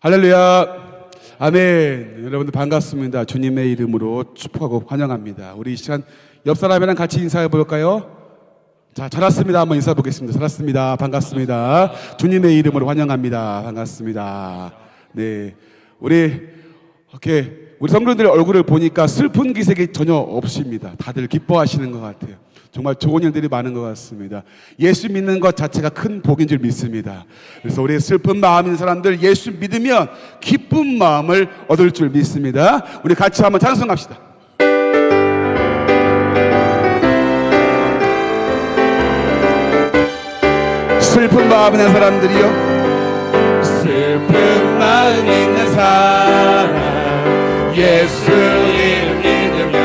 할렐루야. 아멘. 여러분들 반갑습니다. 주님의 이름으로 축복하고 환영합니다. 우리 이 시간 옆 사람이랑 같이 인사해 볼까요? 자, 잘 왔습니다. 한번 인사해 보겠습니다. 잘 왔습니다. 반갑습니다. 주님의 이름으로 환영합니다. 반갑습니다. 네. 우리 성도님들 얼굴을 보니까 슬픈 기색이 전혀 없습니다. 다들 기뻐하시는 것 같아요. 정말 좋은 일들이 많은 것 같습니다. 예수 믿는 것 자체가 큰 복인 줄 믿습니다. 그래서 우리 슬픈 마음인 사람들 예수 믿으면 기쁜 마음을 얻을 줄 믿습니다. 우리 같이 한번 찬송합시다. 슬픈 마음 있는 사람들이요, 슬픈 마음 있는 사람 예수 이름 믿으면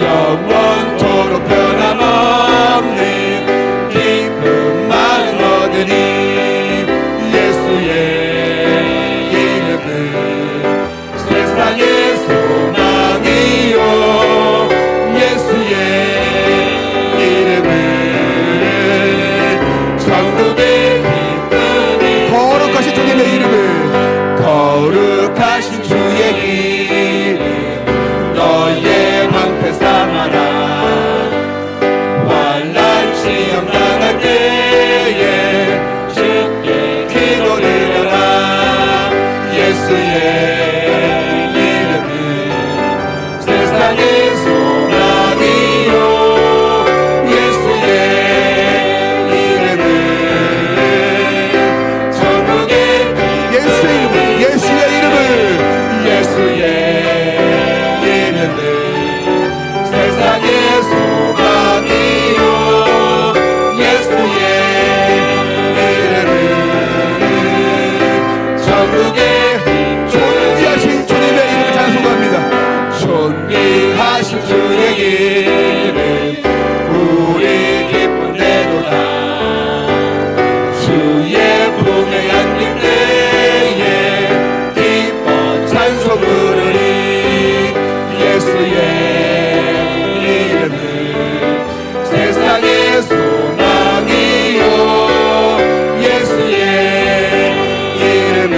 영원토록 변함없는 기쁜 마음 얻으니 예수의 이름은 세상의 소망이요 예수의 이름은 천국의 기쁨이 거룩하신 주님의 이름을 거룩하신 주의 이름 너의 방패 삼아라 환난 시험 당할 때에 쉽게 기도리려라 예수의 이름은 세상의 소망이요 예수의 이름은 천국의 예수의 이름은 예수의 이름은 예수의 세상의 소망이요 예수의 이름은 천국의 존귀하신 주님의 이름을 찬송합니다. 존귀하신 주의 이름 우리 기쁨대로다 주의 품에 안길 때에 기뻐 찬송 부르니 예수의 세상의 소망이요 예수의 이름은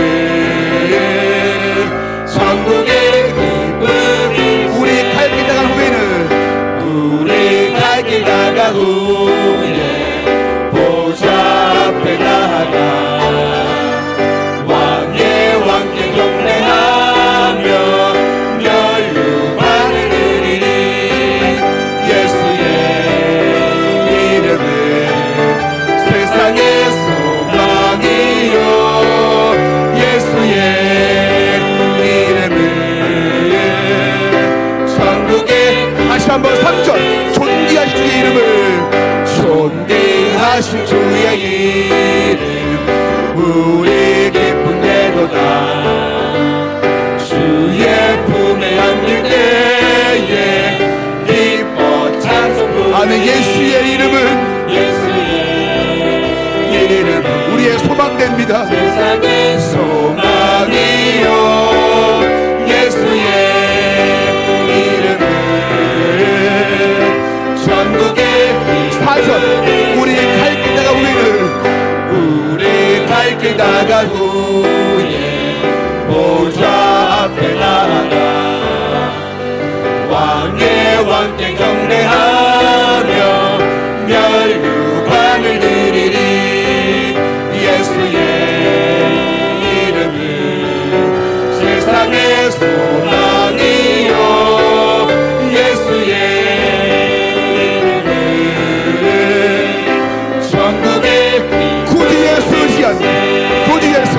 천국의 기쁨이 우리 갈 길 나간 후에는 우리 갈 길 나간 후에 보좌 앞에 나아가 왕의 왕께 경배하며 멸류관을 드리니 예수의 세상의 소망이요 예수의 이름은 천국의 다시 한번 3절 존귀하신 주의 이름을 존귀하신 주의 이름 우리 기쁨대로다 주의 품에 안길 때에 기뻐 찬송 아멘 예수의 이름은 우리의 소망됩니다. 세상의 소망이요 예수의 이름은 천국의 4절 우리 갈 길 나간 후에는 우리 갈 길 나간 후에 보좌 앞에 나아가 왕의 왕께 경배하며 멸류관을 드리리 예수의 이름은 세상의 소망이요 예수의 이름은 천국의 구주 예수 시간 구주 예수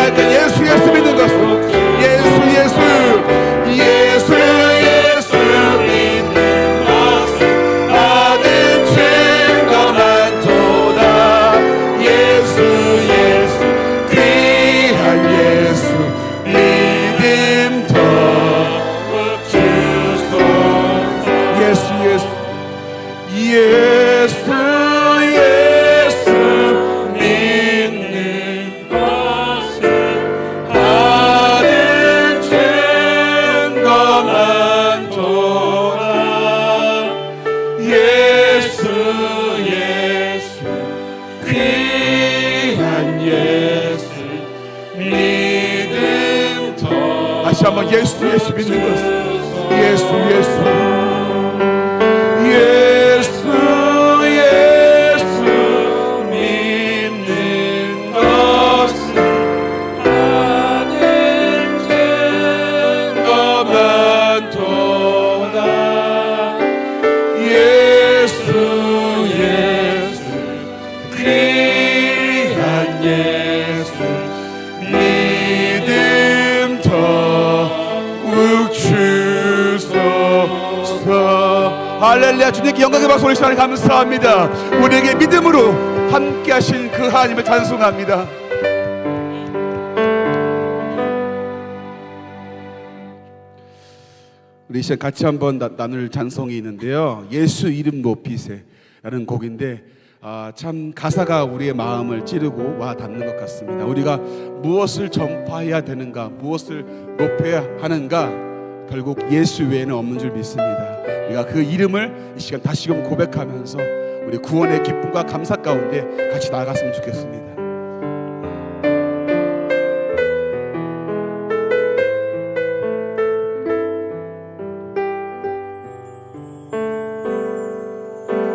할 것. 예수 예수 믿는 것. 예수 예수 예수 예수 믿는 것. 받은 증거 많도다. 예수 예수 귀한 예수 믿음 더욱 주소서. 예수 예수 예수 예수 믿는 것을 받은 증거 많도다. 예수 예수 귀한 예수 믿음 더. 다시 한번 예수 예수 믿는 것을. 예수 예수 예수 예수 믿는 것은 받은 증거 많도다. 예수 예수 귀한 예수 믿음 더욱 주소서. 할렐루야. 주님께 영광의 박수 올리시니 감사합니다. 우리에게 믿음으로 함께 하신 그 하나님을 찬송합니다. 우리 이제 같이 한번 나눌 찬송이 있는데요, 예수 이름 높이세 라는 곡인데 참 가사가 우리의 마음을 찌르고 와 닿는 것 같습니다. 우리가 무엇을 전파해야 되는가, 무엇을 높여야 하는가, 결국 예수 외에는 없는 줄 믿습니다. 우리가 그 이름을 이 시간 다시금 고백하면서 우리 구원의 기쁨과 감사 가운데 같이 나아갔으면 좋겠습니다.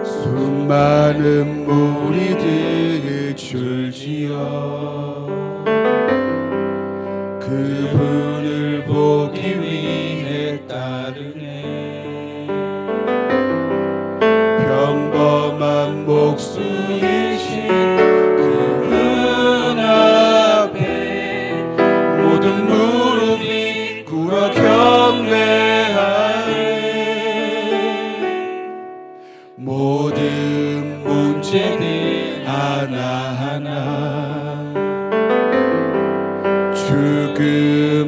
수많은 무리들 줄지어 그분을 보기 위해 따르네. 평범한 목수이신 그분 앞에 모든 무릎이 꿇어 경배하네. 모든 문제들 하나하나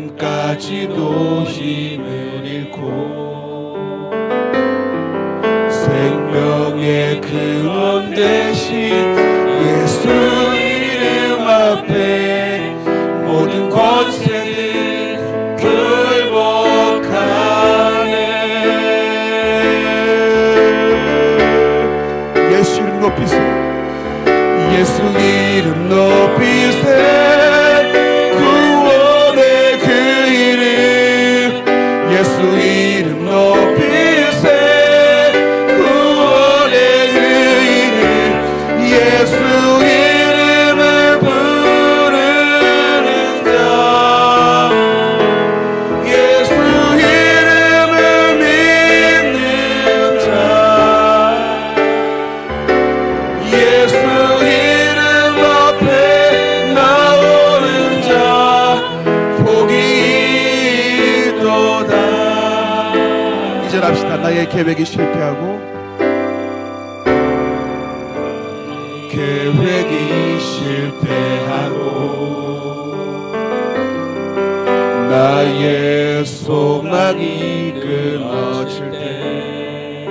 죽음까지도 힘을 잃고 생명의 근원 대신 예수 이름 앞에 모든 권세들 굴복하네. 예수 이름 높이세. 예수 이름 높이세. 예수 이름 높이세. 구원의 그 이름. 예수 이름을 부르는 자. 예수 이름을 믿는 자. 예수 이름 앞에 나오는 자. 복이 있도다. 합시다. 나의 계획이 실패하고 계획이 실패하고 나의 소망이 끊어질 때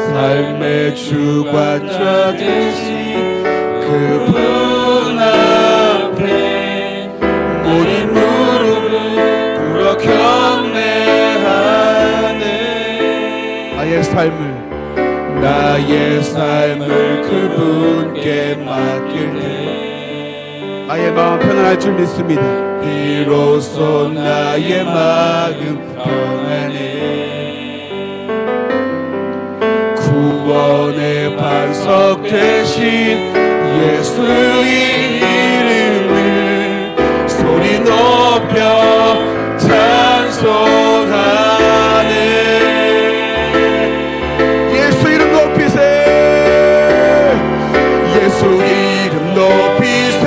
삶의 주관자 되신 그분 앞에 모든 무릎을 꿇어 나의 삶을 그분께 맡길 때 나의 마음 편안할 줄 믿습니다. 비로소 나의 마음 평안해. 구원의 반석 되신 예수 이름을 소리 높여 찬송하네. 예수 이름 높이세.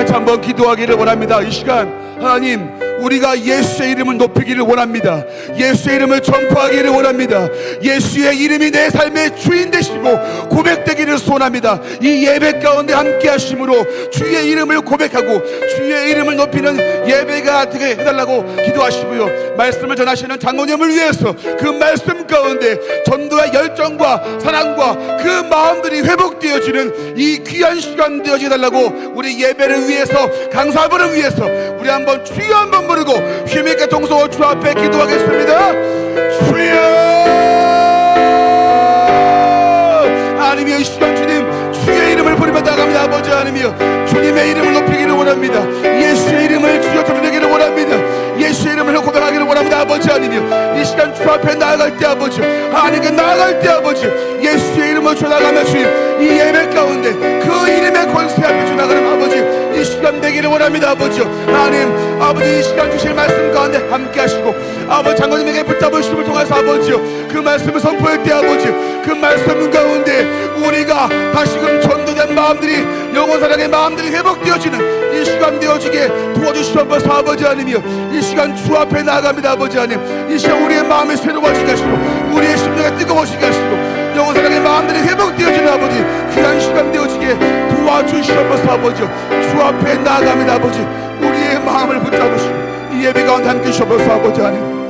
같이 한번 기도하기를 원합니다. 이 시간 하나님, 우리가 예수의 이름을 높이기를 원합니다. 예수의 이름을 전파하기를 원합니다. 예수의 이름이 내 삶의 주인 되시고 고백되기를 소원합니다. 이 예배 가운데 함께 하심으로 주의 이름을 고백하고 주의 이름을 높이는 예배가 되게 해달라고 기도하시고요. 말씀을 전하시는 장로님을 위해서 그 말씀 가운데 전도의 열정과 사랑과 그 마음들이 회복되어지는 이 귀한 시간 되어지게 달라고 우리 예배를 위해서, 강사분을 위해서 우리 한번 주여 한번 부르고 힘있게 동서 주 앞에 기도하겠습니다. 주여! 하나님이여, 이 시간 주님 주의 이름을 부르며 나갑니다. 아버지 하나님이여, 주님의 이름을 높이기를 원합니다. 예수의 이름을 주여 드리기를 원합니다. 예수의 이름을 고백하기를 원합니다. 아버지 하나님이여, 이 시간 주 앞에 나아갈 때 아버지, 하나님께 나아갈 때 아버지, 예수의 이름을 주 나가며 주님 이 예배 가운데 그 이름의 권세 앞에 주 나가는 아버지, 이 시간 되기를 원합니다. 아버지 하나님, 아버지 이 시간 주실 말씀 가운데 함께 하시고 아버지 장로님에게 붙잡으심을 통해서 아버지 그 말씀을 선포할 때 아버지 그 말씀 가운데 우리가 다시금 전도된 마음들이, 영혼 사랑의 마음들이 회복되어지는 이 시간 되어지게 도와주시옵소서. 아버지 하나님이여, 이 시간 주 앞에 나아갑니다. 아버지 하나님, 이 시간 우리의 마음이 새로워지게 하시고 우리의 심령이 뜨거워지게 하시고 영혼 사랑의 마음들이 회복되어지는 아버지 귀한 시간 되어지게 도와주시옵소서. 아버지 주 앞에 나아갑니다. 아버지 우리의 마음을 붙잡으시고 이 예배 가운데 함께 주시옵소서. 아버지 하나님,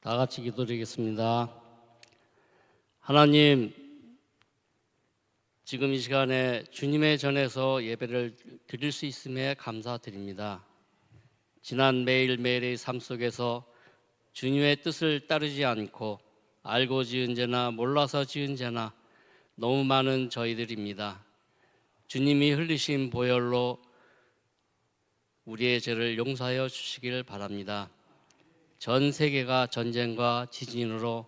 다 같이 기도드리겠습니다. 하나님, 지금 이 시간에 주님의 전에서 예배를 드릴 수 있음에 감사드립니다. 지난 매일매일의 삶 속에서 주님의 뜻을 따르지 않고 알고 지은 죄나 몰라서 지은 죄나 너무 많은 저희들입니다. 주님이 흘리신 보혈로 우리의 죄를 용서하여 주시길 바랍니다. 전 세계가 전쟁과 지진으로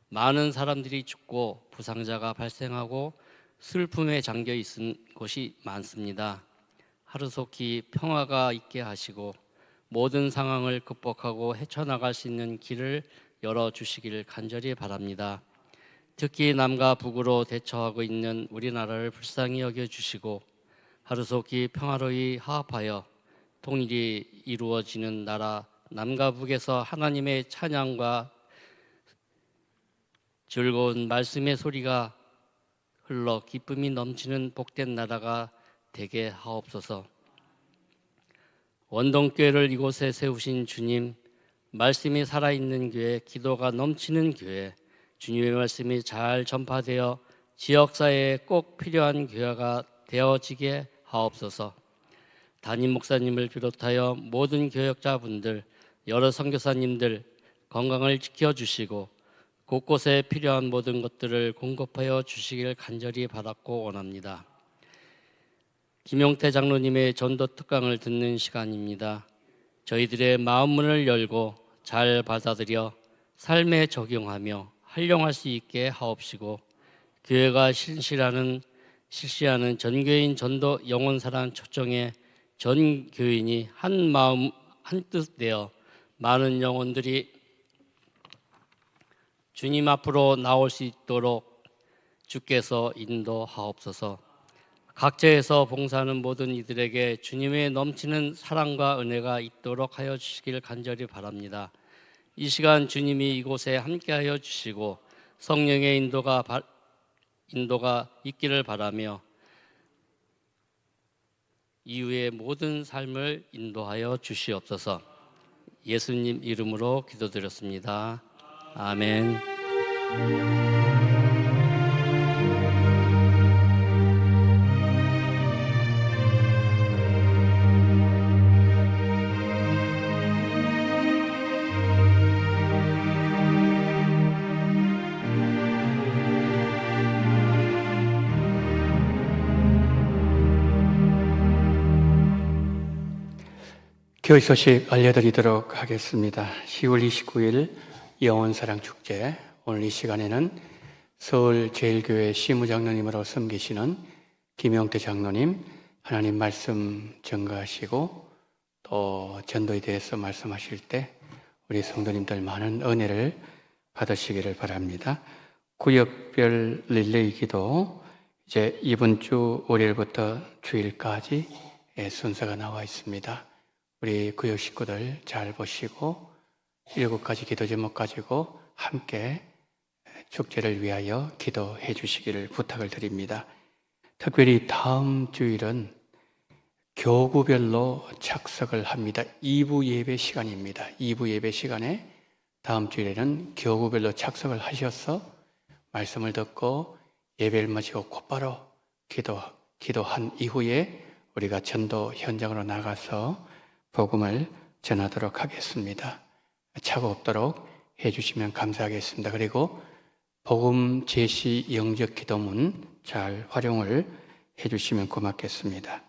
많은 사람들이 죽고 부상자가 발생하고 슬픔에 잠겨 있는 곳이 많습니다. 하루속히 평화가 있게 하시고 모든 상황을 극복하고 헤쳐나갈 수 있는 길을 열어주시기를 간절히 바랍니다. 특히 남과 북으로 대처하고 있는 우리나라를 불쌍히 여겨주시고 하루속히 평화로이 화합하여 통일이 이루어지는 나라 남과 북에서 하나님의 찬양과 즐거운 말씀의 소리가 흘러 기쁨이 넘치는 복된 나라가 되게 하옵소서. 원동교회를 이곳에 세우신 주님, 말씀이 살아있는 교회, 기도가 넘치는 교회, 주님의 말씀이 잘 전파되어 지역사회에 꼭 필요한 교회가 되어지게 하옵소서. 담임 목사님을 비롯하여 모든 교역자분들, 여러 선교사님들 건강을 지켜주시고 곳곳에 필요한 모든 것들을 공급하여 주시길 간절히 바랐고 원합니다. 김용태 장로님의 전도 특강을 듣는 시간입니다. 저희들의 마음문을 열고 잘 받아들여 삶에 적용하며 활용할 수 있게 하옵시고 교회가 실시하는 전교인 전도 영혼사랑 초청에 전 교인이 한 마음 한 뜻 되어 많은 영혼들이 주님 앞으로 나올 수 있도록 주께서 인도하옵소서. 각처에서 봉사하는 모든 이들에게 주님의 넘치는 사랑과 은혜가 있도록 하여 주시길 간절히 바랍니다. 이 시간 주님이 이곳에 함께하여 주시고 성령의 인도가 있기를 바라며 이후의 모든 삶을 인도하여 주시옵소서. 예수님 이름으로 기도드렸습니다. 아멘. 교회 소식 알려드리도록 하겠습니다. 10월 29일 영원사랑축제, 오늘 이 시간에는 서울제일교회 시무장로님으로 섬기시는 김용태 장로님 하나님 말씀 전가하시고 또 전도에 대해서 말씀하실 때 우리 성도님들 많은 은혜를 받으시기를 바랍니다. 구역별 릴레이 기도 이제 이번 주 월요일부터 주일까지 순서가 나와 있습니다. 우리 구역 식구들 잘 보시고 7가지 기도 제목 가지고 함께 축제를 위하여 기도해 주시기를 부탁을 드립니다. 특별히 다음 주일은 교구별로 착석을 합니다. 2부 예배 시간입니다. 2부 예배 시간에 다음 주일에는 교구별로 착석을 하셔서 말씀을 듣고 예배를 마치고 곧바로 기도한 이후에 우리가 전도 현장으로 나가서 복음을 전하도록 하겠습니다. 착오 없도록 해주시면 감사하겠습니다. 그리고 복음 제시 영적 기도문 잘 활용을 해주시면 고맙겠습니다.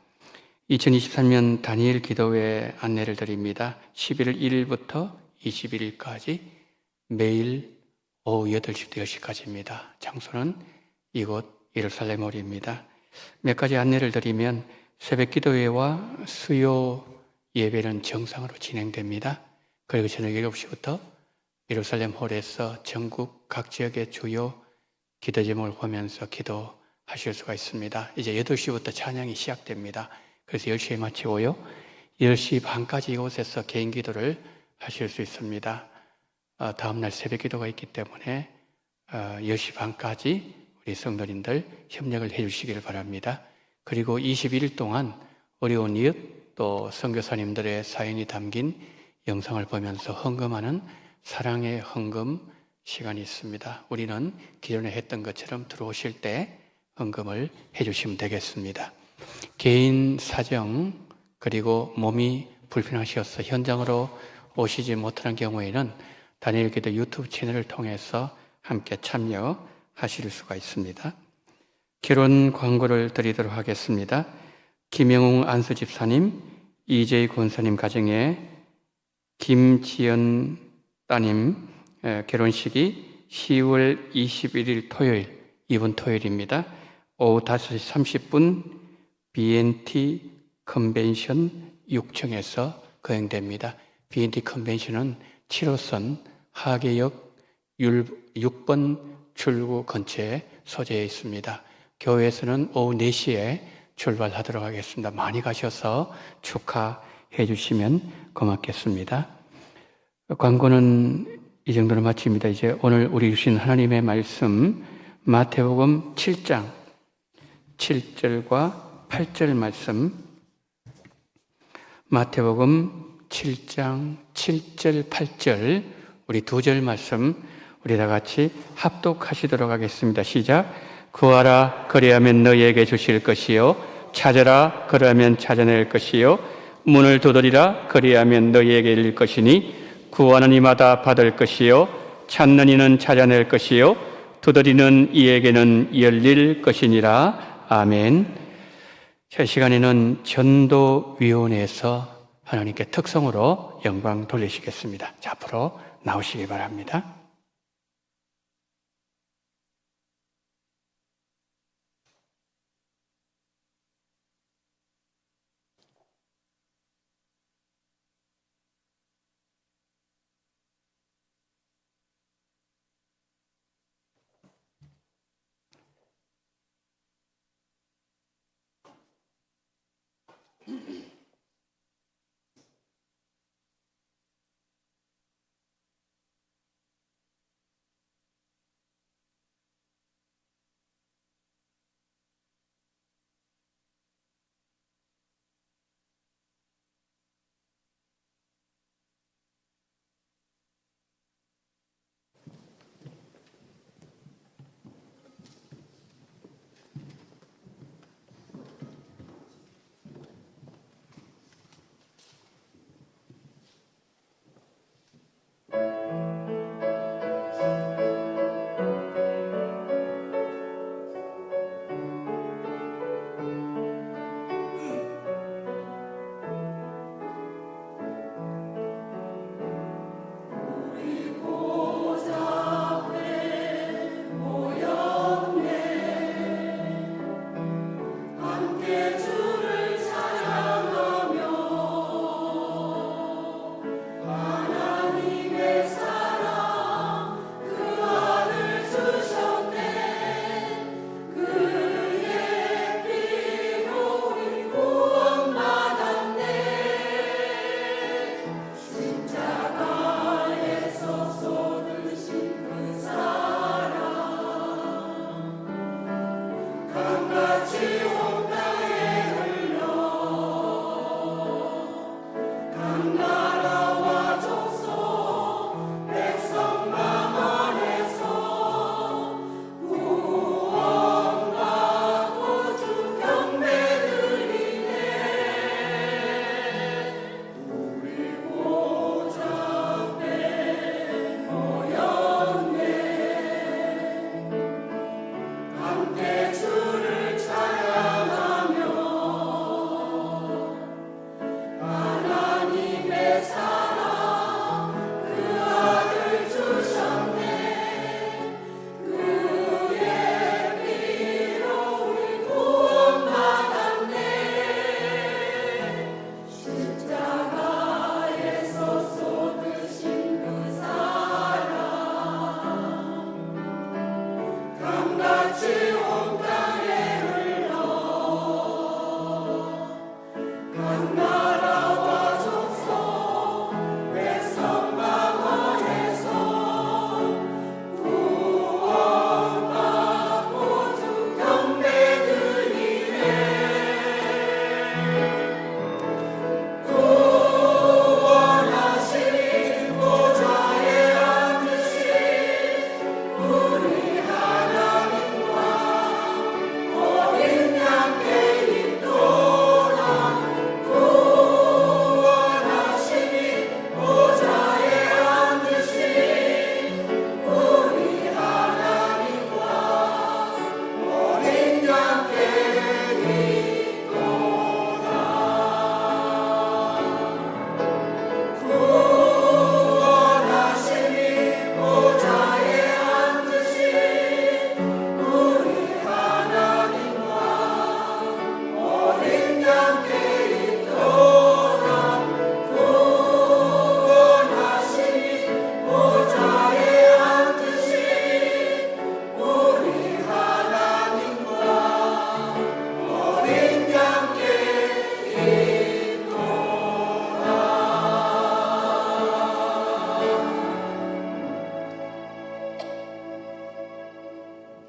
2023년 다니엘 기도회 안내를 드립니다. 11월 1일부터 21일까지 매일 오후 8시부터 10시까지입니다. 장소는 이곳 예루살렘홀입니다. 몇 가지 안내를 드리면 새벽 기도회와 수요 예배는 정상으로 진행됩니다. 그리고 저녁 7시부터 예루살렘홀에서 전국 각 지역의 주요 기도 제목을 보면서 기도하실 수가 있습니다. 이제 8시부터 찬양이 시작됩니다. 그래서 10시에 마치고요. 10시 반까지 이곳에서 개인 기도를 하실 수 있습니다. 다음날 새벽 기도가 있기 때문에 10시 반까지 우리 성도님들 협력을 해 주시기를 바랍니다. 그리고 21일 동안 어려운 이웃 또 선교사님들의 사연이 담긴 영상을 보면서 헌금하는 사랑의 헌금 시간이 있습니다. 우리는 기존에 했던 것처럼 들어오실 때 헌금을 해 주시면 되겠습니다. 개인 사정 그리고 몸이 불편하셔서 현장으로 오시지 못하는 경우에는 다니엘 기도 유튜브 채널을 통해서 함께 참여하실 수가 있습니다. 결혼 광고를 드리도록 하겠습니다. 김영웅 안수 집사님, 이재희 권사님 가정에 김지연 따님 결혼식이 10월 21일 토요일, 이번 토요일입니다. 오후 5시 30분 BNT 컨벤션 6층에서 거행됩니다. BNT 컨벤션은 7호선 하계역 6번 출구 근처에 소재해 있습니다. 교회에서는 오후 4시에 출발하도록 하겠습니다. 많이 가셔서 축하해 주시면 고맙겠습니다. 광고는 이 정도로 마칩니다. 이제 오늘 우리 주신 하나님의 말씀 마태복음 7장 7절과 8절 말씀, 마태복음 7장 7절 8절 우리 2절 말씀 우리 다 같이 합독하시도록 하겠습니다. 시작. 구하라 그리하면 너희에게 주실 것이요 찾아라 그리하면 찾아낼 것이요 문을 두드리라 그리하면 너희에게 열릴 것이니 구하는 이마다 받을 것이요 찾는 이는 찾아낼 것이요 두드리는 이에게는 열릴 것이니라. 아멘. 이 시간에는 전도위원회에서 하나님께 특성으로 영광 돌리시겠습니다. 자, 앞으로 나오시기 바랍니다.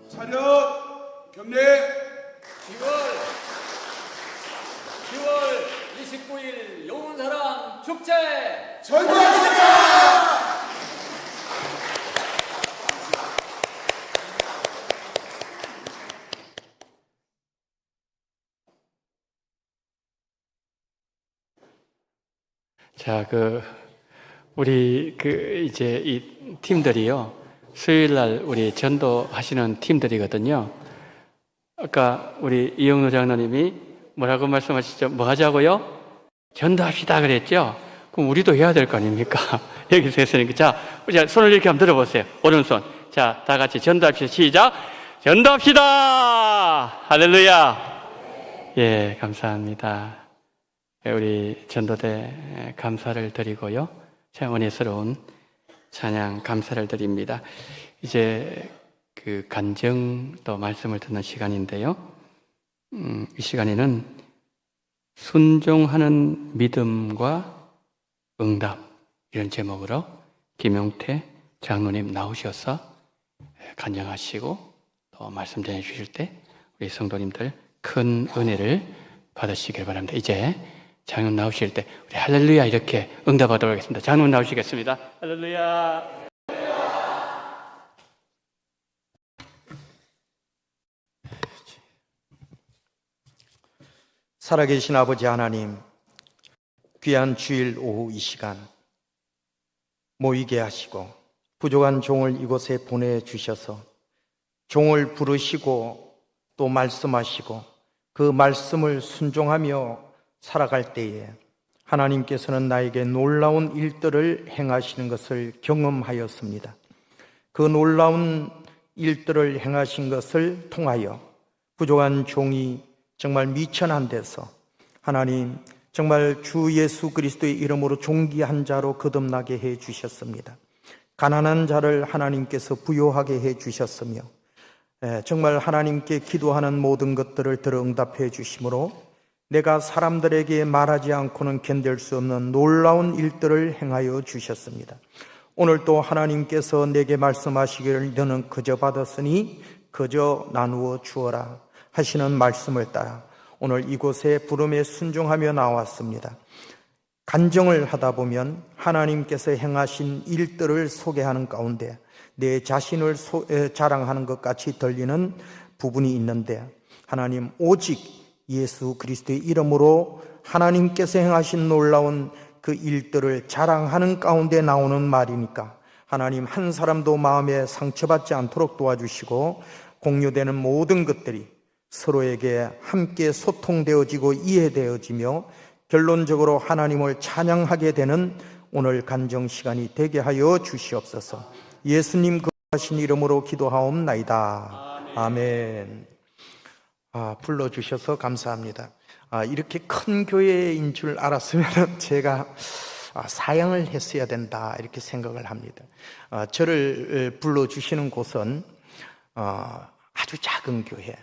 차렷 경례. 10월 29일 용운사랑 축제 전도하십시다. 자, 우리 이제 이 팀들이요, 수요일 날 우리 전도하시는 팀들이거든요. 아까 우리 이영로 장로님이 뭐라고 말씀하시죠? 뭐 하자고요? 전도합시다 그랬죠? 그럼 우리도 해야 될 거 아닙니까? 여기서 했으니까. 자, 우리 손을 이렇게 한번 들어보세요. 오른손. 자, 다 같이 전도합시다. 시작! 전도합시다! 할렐루야! 예, 감사합니다. 우리 전도대 감사를 드리고요. 참 은혜스러운 찬양 감사를 드립니다. 이제 간증 또 말씀을 듣는 시간인데요. 이 시간에는 순종하는 믿음과 응답 이런 제목으로 김용태 장로님 나오셔서 간증하시고 또 말씀 전해 주실 때 우리 성도님들 큰 은혜를 받으시길 바랍니다. 이제 장로님 나오실 때 우리 할렐루야 이렇게 응답하도록 하겠습니다. 장로님 나오시겠습니다. 할렐루야. 살아계신 아버지 하나님, 귀한 주일 오후 이 시간 모이게 하시고 부족한 종을 이곳에 보내주셔서 종을 부르시고 또 말씀하시고 그 말씀을 순종하며 살아갈 때에 하나님께서는 나에게 놀라운 일들을 행하시는 것을 경험하였습니다. 그 놀라운 일들을 행하신 것을 통하여 부족한 종이 정말 미천한 데서 하나님 정말 주 예수 그리스도의 이름으로 존귀한 자로 거듭나게 해 주셨습니다. 가난한 자를 하나님께서 부요하게 해 주셨으며 정말 하나님께 기도하는 모든 것들을 들어 응답해 주심으로 내가 사람들에게 말하지 않고는 견딜 수 없는 놀라운 일들을 행하여 주셨습니다. 오늘 또 하나님께서 내게 말씀하시기를 너는 그저 받았으니 그저 나누어 주어라 하시는 말씀을 따라 오늘 이곳에 부름에 순종하며 나왔습니다. 간증을 하다 보면 하나님께서 행하신 일들을 소개하는 가운데 내 자신을 자랑하는 것 같이 들리는 부분이 있는데 하나님 오직 예수 그리스도의 이름으로 하나님께서 행하신 놀라운 그 일들을 자랑하는 가운데 나오는 말이니까 하나님 한 사람도 마음에 상처받지 않도록 도와주시고 공유되는 모든 것들이 서로에게 함께 소통되어지고 이해되어지며 결론적으로 하나님을 찬양하게 되는 오늘 간증 시간이 되게 하여 주시옵소서. 예수님 거하신 이름으로 기도하옵나이다. 아멘. 불러주셔서 감사합니다. 이렇게 큰 교회인 줄 알았으면 제가 사양을 했어야 된다 이렇게 생각을 합니다. 저를 불러주시는 곳은 아주 작은 교회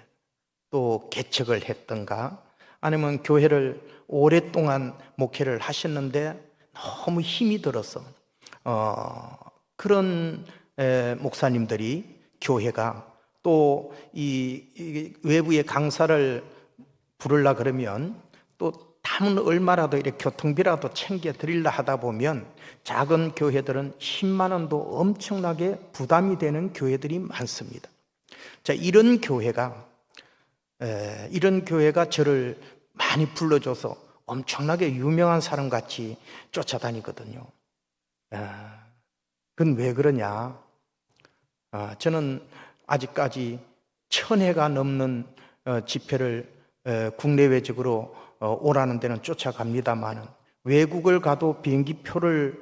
또 개척을 했던가 아니면 교회를 오랫동안 목회를 하셨는데 너무 힘이 들어서 그런 목사님들이 교회가 또 이 외부의 강사를 부르려 그러면 또 남은 얼마라도 이렇게 교통비라도 챙겨 드리려 하다 보면 작은 교회들은 10만 원도 엄청나게 부담이 되는 교회들이 많습니다. 자, 이런 교회가 저를 많이 불러줘서 엄청나게 유명한 사람 같이 쫓아다니거든요. 그건 왜 그러냐? 저는 아직까지 1000회가 넘는 집회를 국내외적으로 오라는 데는 쫓아갑니다만 외국을 가도 비행기표를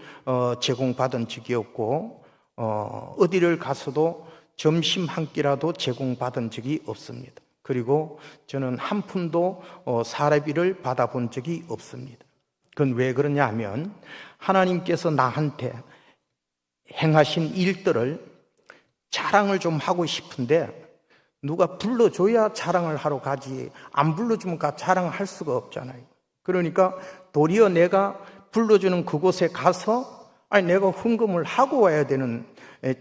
제공받은 적이 없고 어디를 가서도 점심 한 끼라도 제공받은 적이 없습니다. 그리고 저는 한 푼도 사례비를 받아본 적이 없습니다. 그건 왜 그러냐 하면 하나님께서 나한테 행하신 일들을 자랑을 좀 하고 싶은데 누가 불러줘야 자랑을 하러 가지 안 불러주면 자랑할 수가 없잖아요. 그러니까 도리어 내가 불러주는 그곳에 가서 내가 헌금을 하고 와야 되는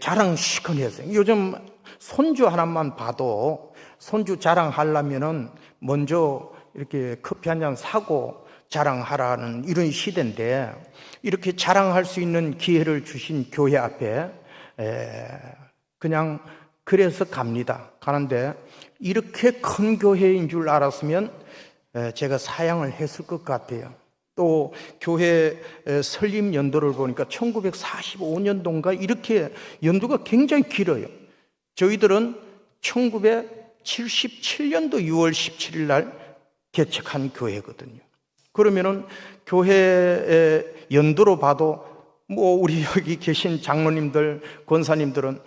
자랑시간이었어요. 요즘 손주 하나만 봐도 손주 자랑하려면은 먼저 이렇게 커피 한 잔 사고 자랑하라는 이런 시대인데 이렇게 자랑할 수 있는 기회를 주신 교회 앞에 그냥 그래서 갑니다. 가는데 이렇게 큰 교회인 줄 알았으면 제가 사양을 했을 것 같아요. 또 교회 설립 연도를 보니까 1945년도인가 이렇게 연도가 굉장히 길어요. 저희들은 1977년도 6월 17일 날 개척한 교회거든요. 그러면은 교회 연도로 봐도 우리 여기 계신 장로님들, 권사님들은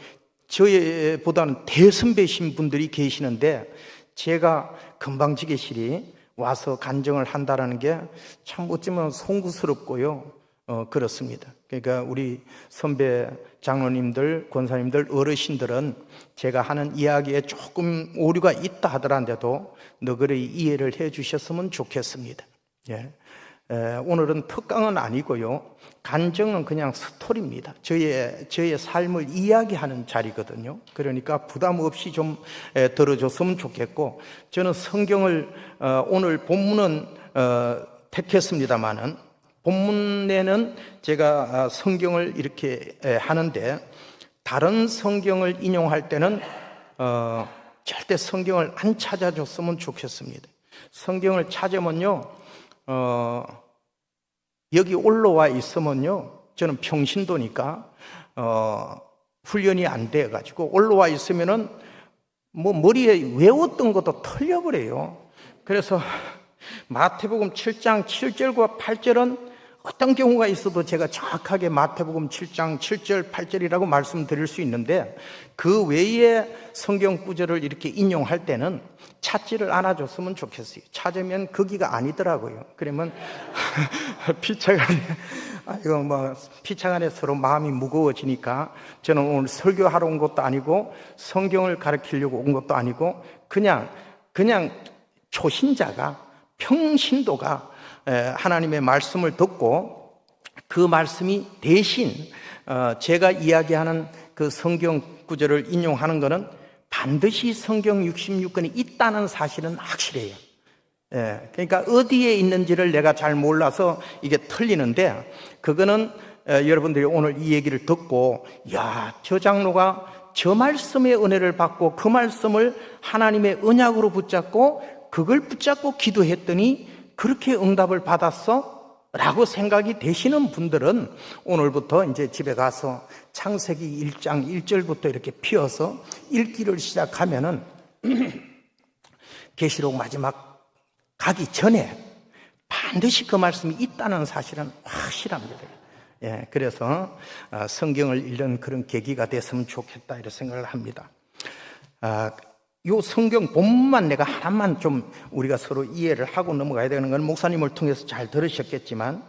저희보다는 대선배신 분들이 계시는데 제가 금방지게실이 와서 간증을 한다라는 게 참 어쩌면 송구스럽고요. 그렇습니다. 그러니까 우리 선배 장로님들, 권사님들, 어르신들은 제가 하는 이야기에 조금 오류가 있다 하더라도 너그러이 이해를 해 주셨으면 좋겠습니다. 예. 오늘은 특강은 아니고요. 간증은 그냥 스토리입니다. 저의 삶을 이야기하는 자리거든요. 그러니까 부담 없이 좀 들어줬으면 좋겠고, 저는 성경을 오늘 본문은 택했습니다만은 본문에는 제가 성경을 이렇게 하는데 다른 성경을 인용할 때는 절대 성경을 안 찾아줬으면 좋겠습니다. 성경을 찾으면요. 여기 올라와 있으면요, 저는 평신도니까 훈련이 안 돼가지고 올라와 있으면은 머리에 외웠던 것도 털려버려요. 그래서 마태복음 7장 7절과 8절은 어떤 경우가 있어도 제가 정확하게 마태복음 7장 7절 8절이라고 말씀드릴 수 있는데 그 외에 성경 구절을 이렇게 인용할 때는 찾지를 않아줬으면 좋겠어요. 찾으면 거기가 아니더라고요. 그러면 피차간에 서로 마음이 무거워지니까 저는 오늘 설교하러 온 것도 아니고 성경을 가르치려고 온 것도 아니고 그냥 초신자가 평신도가 하나님의 말씀을 듣고 그 말씀이 대신 제가 이야기하는 그 성경 구절을 인용하는 것은 반드시 성경 66권이 있다는 사실은 확실해요. 그러니까 어디에 있는지를 내가 잘 몰라서 이게 틀리는데 그거는 여러분들이 오늘 이 얘기를 듣고 저 장로가 저 말씀의 은혜를 받고 그 말씀을 하나님의 언약으로 붙잡고 그걸 붙잡고 기도했더니 그렇게 응답을 받았어? 라고 생각이 되시는 분들은 오늘부터 이제 집에 가서 창세기 1장 1절부터 이렇게 피워서 읽기를 시작하면은 계시록 마지막 가기 전에 반드시 그 말씀이 있다는 사실은 확실합니다. 그래서 성경을 읽는 그런 계기가 됐으면 좋겠다 이런 생각을 합니다. 요 성경 본문만 내가 하나만 좀 우리가 서로 이해를 하고 넘어가야 되는 건 목사님을 통해서 잘 들으셨겠지만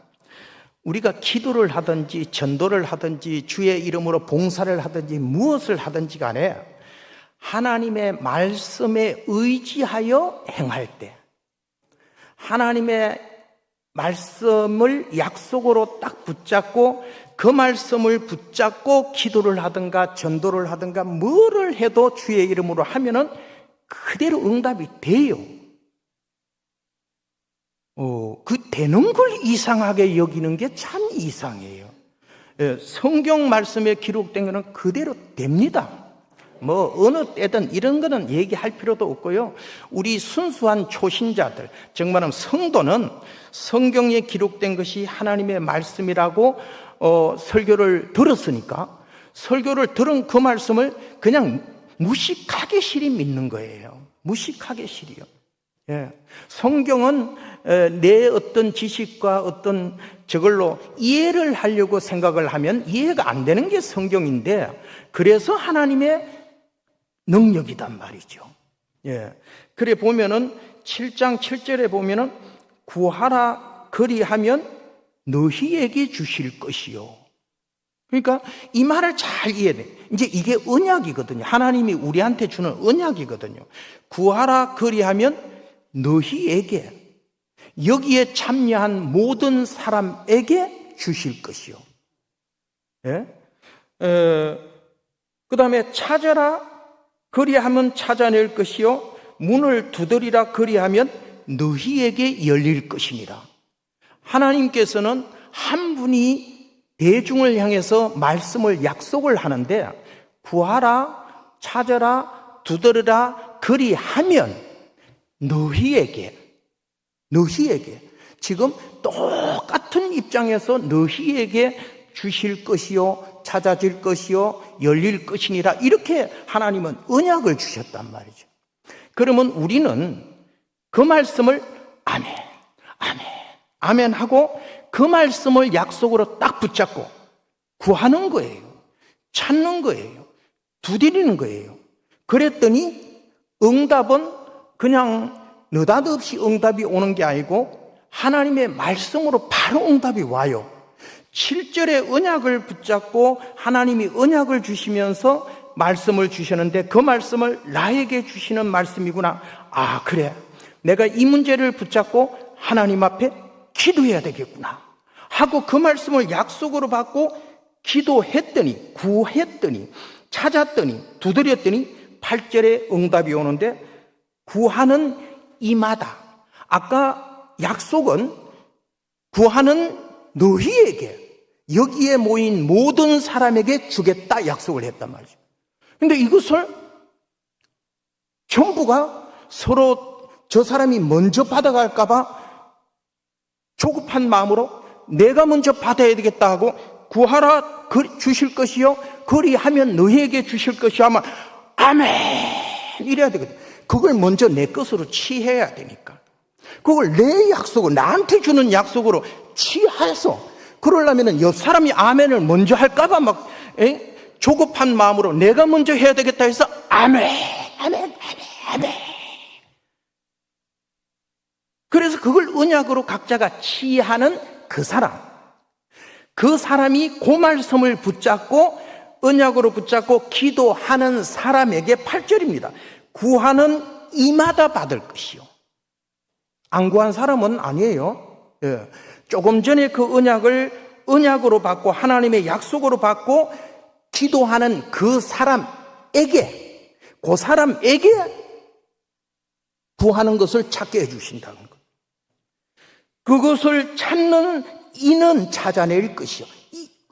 우리가 기도를 하든지 전도를 하든지 주의 이름으로 봉사를 하든지 무엇을 하든지 간에 하나님의 말씀에 의지하여 행할 때 하나님의 말씀을 약속으로 딱 붙잡고 그 말씀을 붙잡고 기도를 하든가 전도를 하든가 뭐를 해도 주의 이름으로 하면은 그대로 응답이 돼요. 그 되는 걸 이상하게 여기는 게 참 이상해요. 성경 말씀에 기록된 거는 그대로 됩니다. 뭐 어느 때든 이런 거는 얘기할 필요도 없고요. 우리 순수한 초신자들, 정말은 성도는 성경에 기록된 것이 하나님의 말씀이라고 설교를 들었으니까 설교를 들은 그 말씀을 그냥 무식하게 실이 믿는 거예요. 무식하게 실이요. 성경은 내 어떤 지식과 어떤 저걸로 이해를 하려고 생각을 하면 이해가 안 되는 게 성경인데, 그래서 하나님의 능력이단 말이죠. 그래 보면은 7장 7절에 보면은 구하라 그리하면 너희에게 주실 것이요. 그러니까 이 말을 잘 이해해. 이제 이게 언약이거든요. 하나님이 우리한테 주는 언약이거든요. 구하라 그리하면 너희에게, 여기에 참여한 모든 사람에게 주실 것이요. 그 다음에 찾아라 그리하면 찾아낼 것이요, 문을 두드리라 그리하면 너희에게 열릴 것이니라. 하나님께서는 한 분이 대중을 향해서 말씀을 약속을 하는데, 구하라 찾아라 두드리라 그리하면 너희에게 지금 똑같은 입장에서 너희에게 주실 것이요 찾아질 것이요 열릴 것이니라, 이렇게 하나님은 언약을 주셨단 말이죠. 그러면 우리는 그 말씀을 아멘 아멘 아멘 하고 그 말씀을 약속으로 딱 붙잡고 구하는 거예요. 찾는 거예요. 두드리는 거예요. 그랬더니 응답은 그냥 느닷없이 응답이 오는 게 아니고 하나님의 말씀으로 바로 응답이 와요. 7절의 언약을 붙잡고 하나님이 언약을 주시면서 말씀을 주셨는데, 그 말씀을 나에게 주시는 말씀이구나. 아, 그래, 내가 이 문제를 붙잡고 하나님 앞에 기도해야 되겠구나 하고 그 말씀을 약속으로 받고 기도했더니, 구했더니, 찾았더니, 두드렸더니 8절에 응답이 오는데, 구하는 이마다. 아까 약속은 구하는 너희에게, 여기에 모인 모든 사람에게 주겠다 약속을 했단 말이죠. 근데 이것을 전부가 서로 저 사람이 먼저 받아갈까봐 조급한 마음으로 내가 먼저 받아야 되겠다 하고, 구하라 주실 것이요 그리하면 너희에게 주실 것이요 하면 아멘 이래야 되거든. 그걸 먼저 내 것으로 취해야 되니까, 그걸 내 약속으로, 나한테 주는 약속으로 취해서, 그러려면 옆 사람이 아멘을 먼저 할까봐 막 조급한 마음으로 내가 먼저 해야 되겠다 해서 아멘 아멘 아멘 아멘. 그래서 그걸 언약으로 각자가 취하는 그 사람이 그 말씀을 붙잡고 언약으로 붙잡고 기도하는 사람에게 8절입니다. 구하는 이마다 받을 것이요. 안 구한 사람은 아니에요. 조금 전에 그 언약으로 받고 하나님의 약속으로 받고 기도하는 그 사람에게, 그 사람에게 구하는 것을 찾게 해주신다는 것. 그것을 찾는 이는 찾아낼 것이요.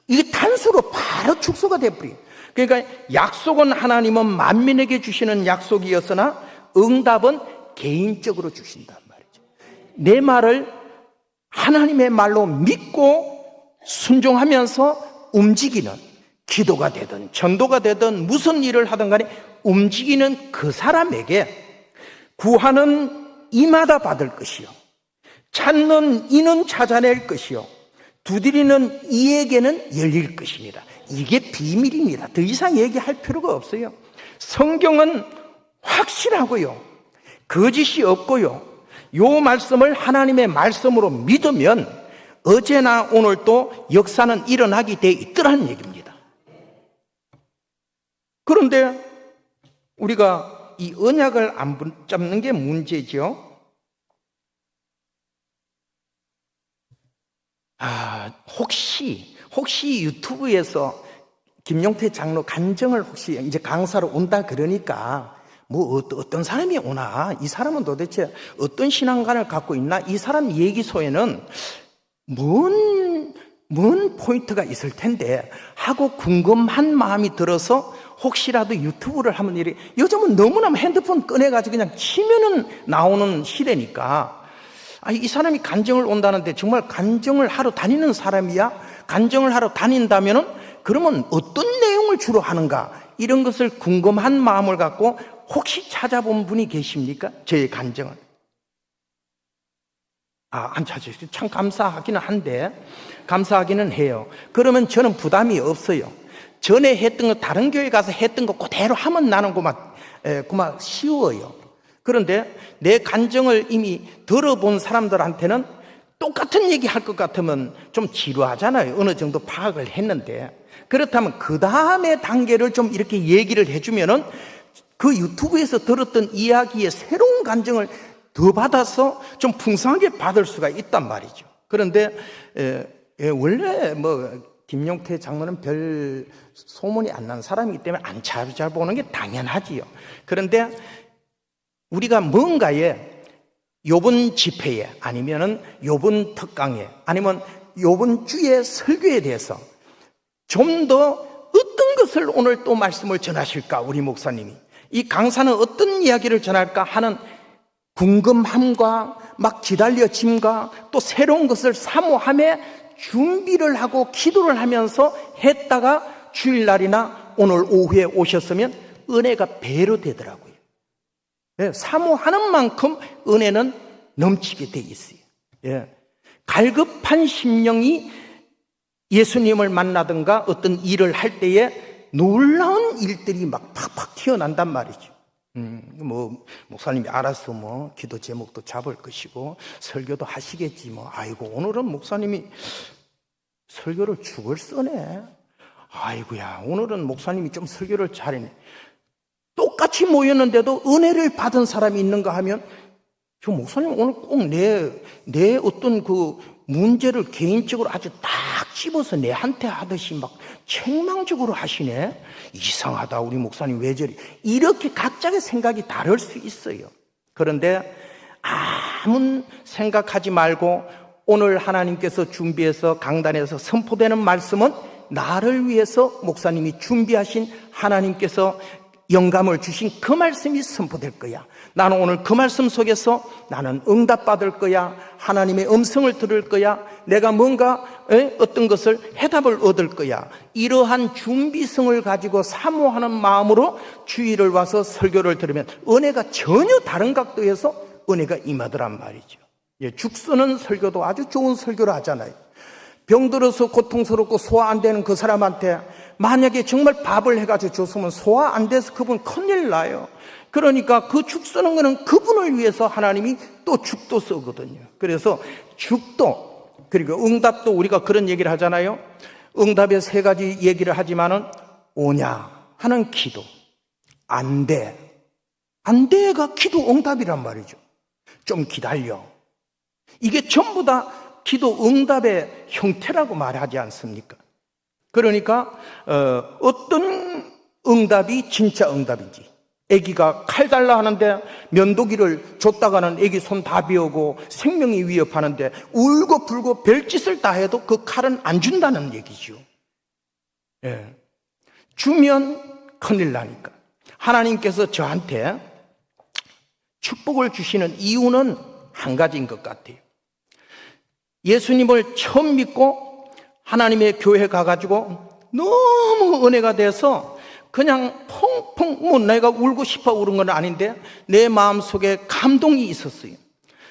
이게 단수로 바로 축소가 돼버려요. 그러니까 약속은 하나님은 만민에게 주시는 약속이었으나 응답은 개인적으로 주신단 말이죠. 내 말을 하나님의 말로 믿고 순종하면서 움직이는, 기도가 되든 전도가 되든 무슨 일을 하든 간에 움직이는 그 사람에게 구하는 이마다 받을 것이요, 찾는 이는 찾아낼 것이요, 두드리는 이에게는 열릴 것입니다. 이게 비밀입니다. 더 이상 얘기할 필요가 없어요. 성경은 확실하고요, 거짓이 없고요, 요 말씀을 하나님의 말씀으로 믿으면 어제나 오늘도 역사는 일어나게 돼 있더라는 얘기입니다. 그런데 우리가 이 언약을 안 붙잡는 게 문제죠. 혹시 유튜브에서 김용태 장로 간증을 혹시 이제 강사로 온다 그러니까 뭐 어떤 사람이 오나, 이 사람은 도대체 어떤 신앙관을 갖고 있나, 이 사람 얘기소에는 뭔 포인트가 있을 텐데 하고 궁금한 마음이 들어서 혹시라도 유튜브를 하면 이래, 요즘은 너무나 핸드폰 꺼내가지고 그냥 치면은 나오는 시대니까, 이 사람이 간증을 온다는데 정말 간증을 하러 다니는 사람이야? 간증을 하러 다닌다면은 그러면 어떤 내용을 주로 하는가, 이런 것을 궁금한 마음을 갖고 혹시 찾아본 분이 계십니까? 저의 간증을. 안 찾으시죠. 참 감사하기는 한데, 감사하기는 해요. 그러면 저는 부담이 없어요. 전에 했던 거, 다른 교회 가서 했던 거 그대로 하면 나는 그만 쉬워요. 그런데 내 간증을 이미 들어본 사람들한테는 똑같은 얘기 할 것 같으면 좀 지루하잖아요. 어느 정도 파악을 했는데. 그렇다면 그 다음에 단계를 좀 이렇게 얘기를 해주면은 그 유튜브에서 들었던 이야기의 새로운 간증을 더 받아서 좀 풍성하게 받을 수가 있단 말이죠. 그런데 원래 김용태 장로는 별 소문이 안 난 사람이기 때문에 안 찾아보는 게 당연하지요. 그런데 우리가 뭔가에 요번 집회에, 아니면은 요번 특강에, 아니면 요번 주의 설교에 대해서 좀 더 어떤 것을 오늘 또 말씀을 전하실까, 우리 목사님이 이 강사는 어떤 이야기를 전할까 하는 궁금함과 막 기다려짐과 또 새로운 것을 사모함에 준비를 하고 기도를 하면서 했다가 주일날이나 오늘 오후에 오셨으면 은혜가 배로 되더라고요. 사모하는 만큼 은혜는 넘치게 돼 있어요. 갈급한 심령이 예수님을 만나든가 어떤 일을 할 때에 놀라운 일들이 막 팍팍 튀어난단 말이죠. 목사님이 알아서 기도 제목도 잡을 것이고 설교도 하시겠지 아이고, 오늘은 목사님이 설교를 죽을 써네. 아이고야, 오늘은 목사님이 좀 설교를 잘했네. 똑같이 모였는데도 은혜를 받은 사람이 있는가 하면, 저 목사님 오늘 꼭 내 어떤 그 문제를 개인적으로 아주 딱 집어서 내한테 하듯이 막 책망적으로 하시네. 이상하다, 우리 목사님 왜 저리. 이렇게 각자의 생각이 다를 수 있어요. 그런데 아무 생각하지 말고 오늘 하나님께서 준비해서 강단에서 선포되는 말씀은 나를 위해서 목사님이 준비하신, 하나님께서 영감을 주신 그 말씀이 선포될 거야. 나는 오늘 그 말씀 속에서 나는 응답받을 거야. 하나님의 음성을 들을 거야. 내가 뭔가 어떤 것을 해답을 얻을 거야. 이러한 준비성을 가지고 사모하는 마음으로 주일을 와서 설교를 들으면 은혜가 전혀 다른 각도에서 은혜가 임하더란 말이죠. 죽쓰는 설교도 아주 좋은 설교를 하잖아요. 병들어서 고통스럽고 소화 안 되는 그 사람한테 만약에 정말 밥을 해가지고 줬으면 소화 안 돼서 그분 큰일 나요. 그러니까 그 죽 쓰는 거는 그분을 위해서 하나님이 또 죽도 쓰거든요. 그래서 죽도, 그리고 응답도 우리가 그런 얘기를 하잖아요. 응답의 세 가지 얘기를 하지만은 오냐 하는 기도, 안 돼, 안 돼가 기도 응답이란 말이죠. 좀 기다려. 이게 전부 다 기도 응답의 형태라고 말하지 않습니까? 그러니까 어떤 응답이 진짜 응답인지, 아기가 칼 달라 하는데 면도기를 줬다가는 아기 손 다 비우고 생명이 위협하는데 울고 불고 별짓을 다 해도 그 칼은 안 준다는 얘기죠. 주면 큰일 나니까. 하나님께서 저한테 축복을 주시는 이유는 한 가지인 것 같아요. 예수님을 처음 믿고 하나님의 교회 가가지고 너무 은혜가 돼서 그냥 펑펑, 내가 울고 싶어 울은 건 아닌데 내 마음속에 감동이 있었어요.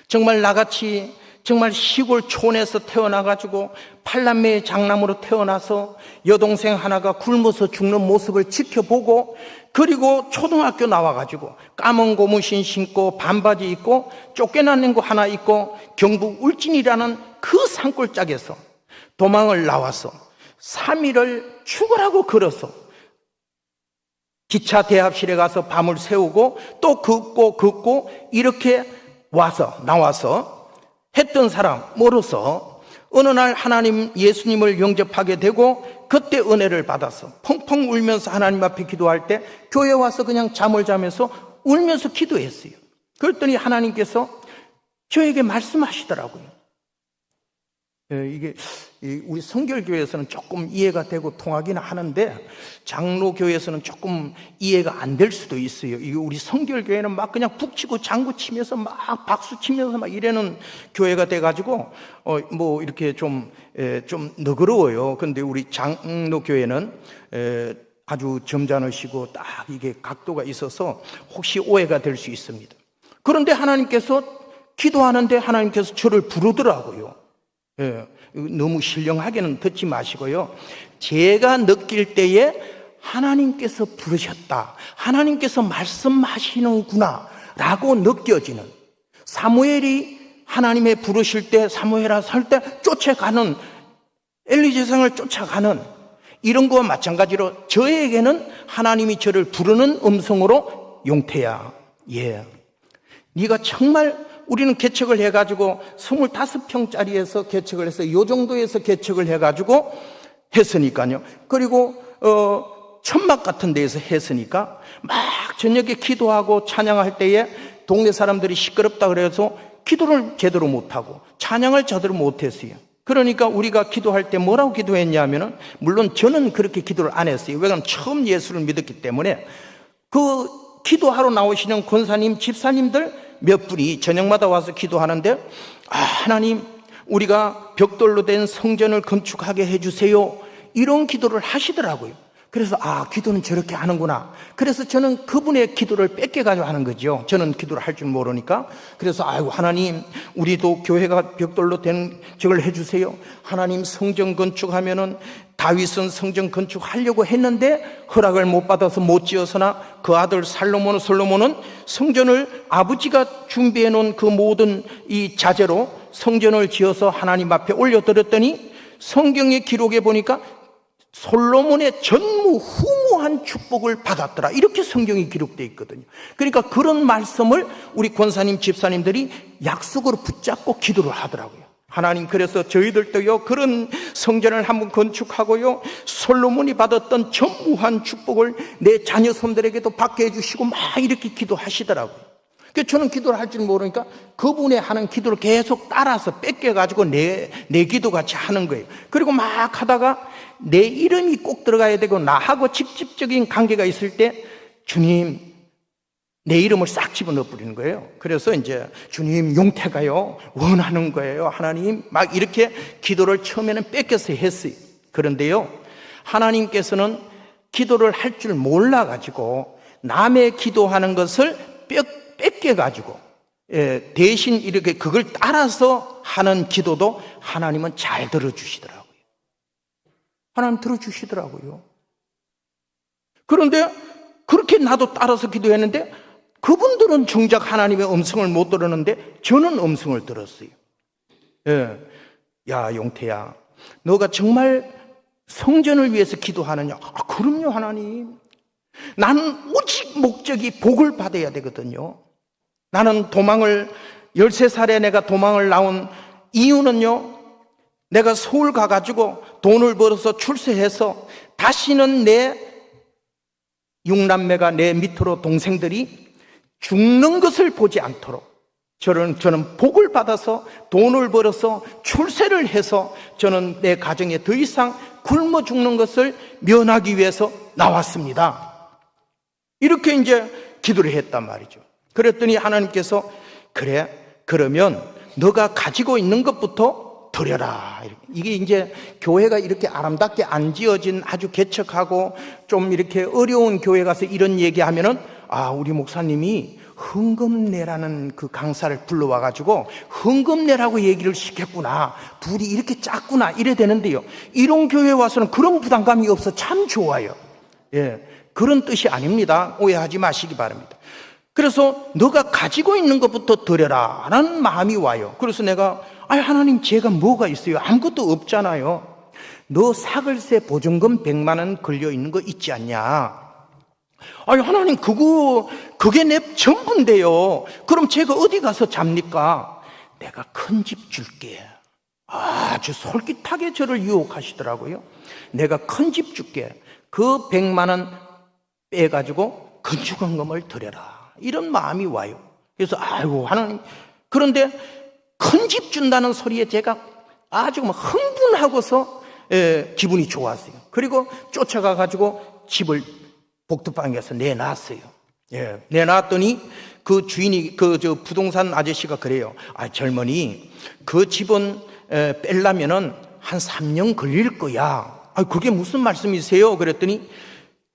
정말 나같이 정말 시골 촌에서 태어나가지고 팔남매의 장남으로 태어나서 여동생 하나가 굶어서 죽는 모습을 지켜보고, 그리고 초등학교 나와가지고 까만 고무신 신고 반바지 입고 쫓겨나는 거 하나 입고 경북 울진이라는 그 산골짜기에서 도망을 나와서 3일을 죽으라고 걸어서 기차 대합실에 가서 밤을 새우고 또 긋고 이렇게 나와서 했던 사람, 멀어서 어느 날 하나님 예수님을 영접하게 되고 그때 은혜를 받아서 펑펑 울면서 하나님 앞에 기도할 때 교회 와서 그냥 잠을 자면서 울면서 기도했어요. 그랬더니 하나님께서 저에게 말씀하시더라고요. 이게 우리 성결교회에서는 조금 이해가 되고 통하기는 하는데 장로교회에서는 조금 이해가 안 될 수도 있어요. 이게 우리 성결교회는 막 그냥 북치고 장구치면서 막 박수치면서 막 이러는 교회가 돼가지고 뭐 이렇게 좀 너그러워요. 근데 우리 장로교회는 아주 점잖으시고 딱 이게 각도가 있어서 혹시 오해가 될 수 있습니다. 그런데 하나님께서 기도하는데 하나님께서 저를 부르더라고요. 너무 신령하게는 듣지 마시고요. 제가 느낄 때에 하나님께서 부르셨다, 하나님께서 말씀하시는구나 라고 느껴지는, 사무엘이 하나님의 부르실 때 사무엘아 설 때 쫓아가는, 엘리 제사장을 쫓아가는 이런 거와 마찬가지로 저에게는 하나님이 저를 부르는 음성으로 용태야, 네가 정말, 우리는 개척을 해가지고 25평짜리에서 개척을 해서 요 정도에서 개척을 해가지고 했으니까요. 그리고 천막 같은 데에서 했으니까 막 저녁에 기도하고 찬양할 때에 동네 사람들이 시끄럽다 그래서 기도를 제대로 못하고 찬양을 제대로 못했어요. 그러니까 우리가 기도할 때 뭐라고 기도했냐면은, 물론 저는 그렇게 기도를 안 했어요. 왜냐하면 처음 예수를 믿었기 때문에. 그 기도하러 나오시는 권사님, 집사님들 몇 분이 저녁마다 와서 기도하는데, 하나님, 우리가 벽돌로 된 성전을 건축하게 해주세요, 이런 기도를 하시더라고요. 그래서 기도는 저렇게 하는구나. 그래서 저는 그분의 기도를 뺏겨가지고 하는 거죠. 저는 기도를 할 줄 모르니까. 그래서 하나님, 우리도 교회가 벽돌로 된 저걸 해주세요. 하나님, 성전 건축하면은 다윗은 성전 건축하려고 했는데 허락을 못 받아서 못 지어서나 그 아들 솔로몬은 성전을 아버지가 준비해 놓은 그 모든 이 자재로 성전을 지어서 하나님 앞에 올려드렸더니 성경의 기록에 보니까 솔로몬의 전무후무한 축복을 받았더라, 이렇게 성경이 기록되어 있거든요. 그러니까 그런 말씀을 우리 권사님, 집사님들이 약속으로 붙잡고 기도를 하더라고요. 하나님, 그래서 저희들도요 그런 성전을 한번 건축하고요 솔로몬이 받았던 전무한 축복을 내 자녀 손들에게도 받게 해주시고 막 이렇게 기도하시더라고요. 그래서 저는 기도를 할 줄 모르니까 그분의 하는 기도를 계속 따라서 뺏겨가지고 내 기도같이 하는 거예요. 그리고 막 하다가 내 이름이 꼭 들어가야 되고 나하고 직접적인 관계가 있을 때 주님, 내 이름을 싹 집어넣어 버리는 거예요. 그래서 이제 주님, 용태가요 원하는 거예요, 하나님, 막 이렇게 기도를 처음에는 뺏겨서 했어요. 그런데요, 하나님께서는 기도를 할 줄 몰라가지고 남의 기도하는 것을 뺏겨가지고 대신 이렇게 그걸 따라서 하는 기도도 하나님은 잘 들어주시더라고요. 하나님 들어주시더라고요. 그런데 그렇게 나도 따라서 기도했는데 그분들은 정작 하나님의 음성을 못 들었는데 저는 음성을 들었어요. 야, 용태야, 너가 정말 성전을 위해서 기도하느냐? 그럼요, 하나님. 나는 오직 목적이 복을 받아야 되거든요. 나는 13살에 내가 도망을 나온 이유는요, 내가 서울 가가지고 돈을 벌어서 출세해서 다시는 내 6남매가 내 밑으로 동생들이 죽는 것을 보지 않도록 저는 복을 받아서 돈을 벌어서 출세를 해서 저는 내 가정에 더 이상 굶어 죽는 것을 면하기 위해서 나왔습니다. 이렇게 이제 기도를 했단 말이죠. 그랬더니 하나님께서 그래, 그러면 너가 가지고 있는 것부터 드려라. 이게 이제 교회가 이렇게 아름답게 안 지어진 아주 개척하고 좀 이렇게 어려운 교회 가서 이런 얘기하면은 우리 목사님이 헌금내라는 그 강사를 불러와가지고 헌금내라고 얘기를 시켰구나, 불이 이렇게 작구나, 이래 되는데요, 이런 교회 와서는 그런 부담감이 없어 참 좋아요. 그런 뜻이 아닙니다. 오해하지 마시기 바랍니다. 그래서 너가 가지고 있는 것부터 드려라 라는 마음이 와요. 그래서 내가 하나님, 제가 뭐가 있어요? 아무것도 없잖아요. 너 사글세 보증금 100만 원 걸려 있는 거 있지 않냐? 하나님, 그게 내 전부인데요. 그럼 제가 어디 가서 잡니까? 내가 큰 집 줄게. 아주 솔깃하게 저를 유혹하시더라고요. 내가 큰 집 줄게. 그 100만 원 빼가지고 건축원금을 드려라. 이런 마음이 와요. 그래서 아이고 하나님. 그런데 큰 집 준다는 소리에 제가 아주 막 흥분하고서 기분이 좋았어요. 그리고 쫓아가가지고 집을 복덕방에서 내놨어요. 내놨더니 그 주인이 저 부동산 아저씨가 그래요. 아, 젊은이, 그 집은 빼려면은 한 3년 걸릴 거야. 아, 그게 무슨 말씀이세요? 그랬더니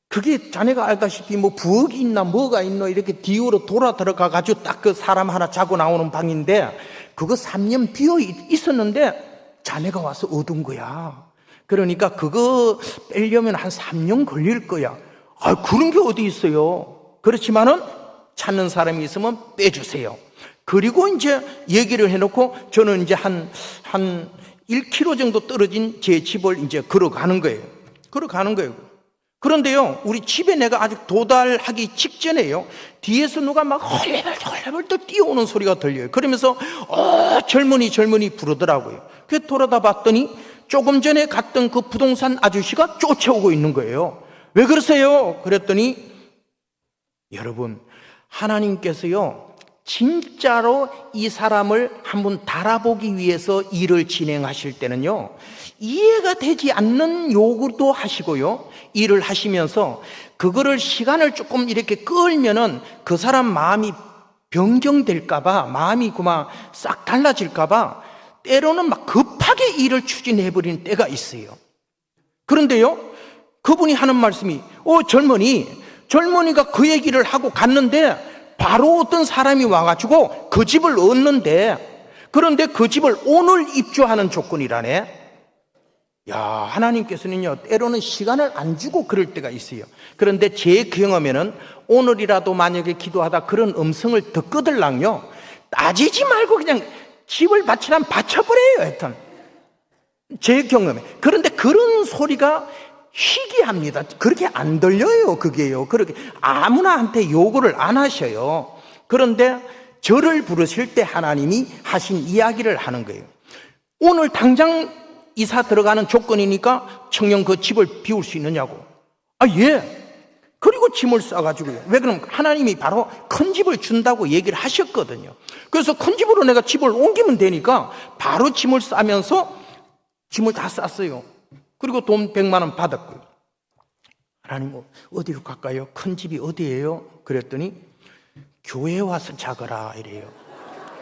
그게 자네가 알다시피 뭐 부엌이 있나 뭐가 있나 이렇게 뒤로 돌아 들어가 가지고 딱 그 사람 하나 자고 나오는 방인데 그거 3년 비어 있었는데 자네가 와서 얻은 거야. 그러니까 그거 빼려면 한 3년 걸릴 거야. 아, 그런 게 어디 있어요? 그렇지만은 찾는 사람이 있으면 빼주세요. 그리고 이제 얘기를 해놓고 저는 이제 한 1km 정도 떨어진 제 집을 이제 걸어가는 거예요. 그런데요, 우리 집에 내가 아직 도달하기 직전에요, 뒤에서 누가 막 헐레벌 또 뛰어오는 소리가 들려요. 그러면서 젊은이 부르더라고요. 그래서 돌아다 봤더니 조금 전에 갔던 그 부동산 아저씨가 쫓아오고 있는 거예요. 왜 그러세요? 그랬더니 여러분, 하나님께서요 진짜로 이 사람을 한번 달아보기 위해서 일을 진행하실 때는요, 이해가 되지 않는 요구도 하시고요, 일을 하시면서 그거를 시간을 조금 이렇게 끌면은 그 사람 마음이 변경될까봐, 마음이 그만 싹 달라질까봐 때로는 막 급하게 일을 추진해버리는 때가 있어요. 그런데요, 그분이 하는 말씀이 젊은이가 그 얘기를 하고 갔는데 바로 어떤 사람이 와가지고 그 집을 얻는데, 그런데 그 집을 오늘 입주하는 조건이라네. 야, 하나님께서는요 때로는 시간을 안 주고 그럴 때가 있어요. 그런데 제 경험에는 오늘이라도 만약에 기도하다 그런 음성을 듣거들랑요, 따지지 말고 그냥 집을 바치라면 바쳐버려요. 하여튼 제 경험에. 그런데 그런 소리가 희귀합니다. 그렇게 안 들려요. 그게요, 그렇게 아무나한테 요구를 안 하셔요. 그런데 저를 부르실 때 하나님이 하신 이야기를 하는 거예요. 오늘 당장 이사 들어가는 조건이니까 청년 그 집을 비울 수 있느냐고. 아, 예. 그리고 짐을 싸가지고요. 왜 그럼 하나님이 바로 큰 집을 준다고 얘기를 하셨거든요. 그래서 큰 집으로 내가 집을 옮기면 되니까 바로 짐을 싸면서 짐을 다 쌌어요. 그리고 돈 100만 원 받았고요. 하나님, 어디로 갈까요? 큰 집이 어디예요? 그랬더니 교회에 와서 자거라 이래요.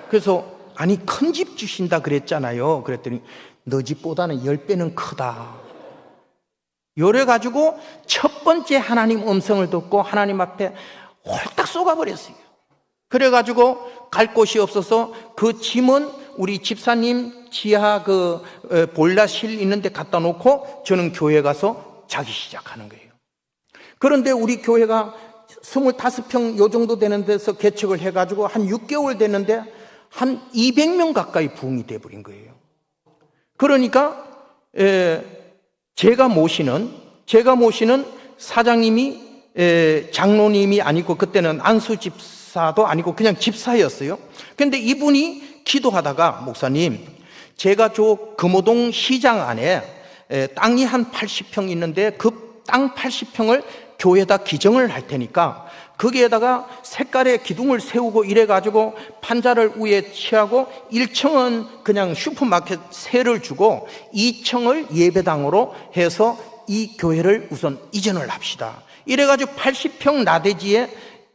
그래서 아니, 큰 집 주신다 그랬잖아요. 그랬더니 너 집보다는 10배는 크다. 이래가지고 첫 번째 하나님 음성을 듣고 하나님 앞에 홀딱 쏘가버렸어요. 그래가지고 갈 곳이 없어서 그 짐은 우리 집사님 지하 그 보일러실 있는 데 갖다 놓고 저는 교회 가서 자기 시작하는 거예요. 그런데 우리 교회가 25평 요 정도 되는 데서 개척을 해가지고 한 6개월 됐는데 한 200명 가까이 부흥이 돼버린 거예요. 그러니까 제가 모시는 사장님이 장로님이 아니고 그때는 안수 집사도 아니고 그냥 집사였어요. 그런데 이분이 기도하다가, 목사님, 제가 저 금호동 시장 안에 땅이 한 80평 있는데 그 땅 80평을 교회에다 기증을 할 테니까 거기에다가 색깔의 기둥을 세우고 이래가지고 판자를 위에 취하고 1층은 그냥 슈퍼마켓 세를 주고 2층을 예배당으로 해서 이 교회를 우선 이전을 합시다. 이래가지고 80평 나대지에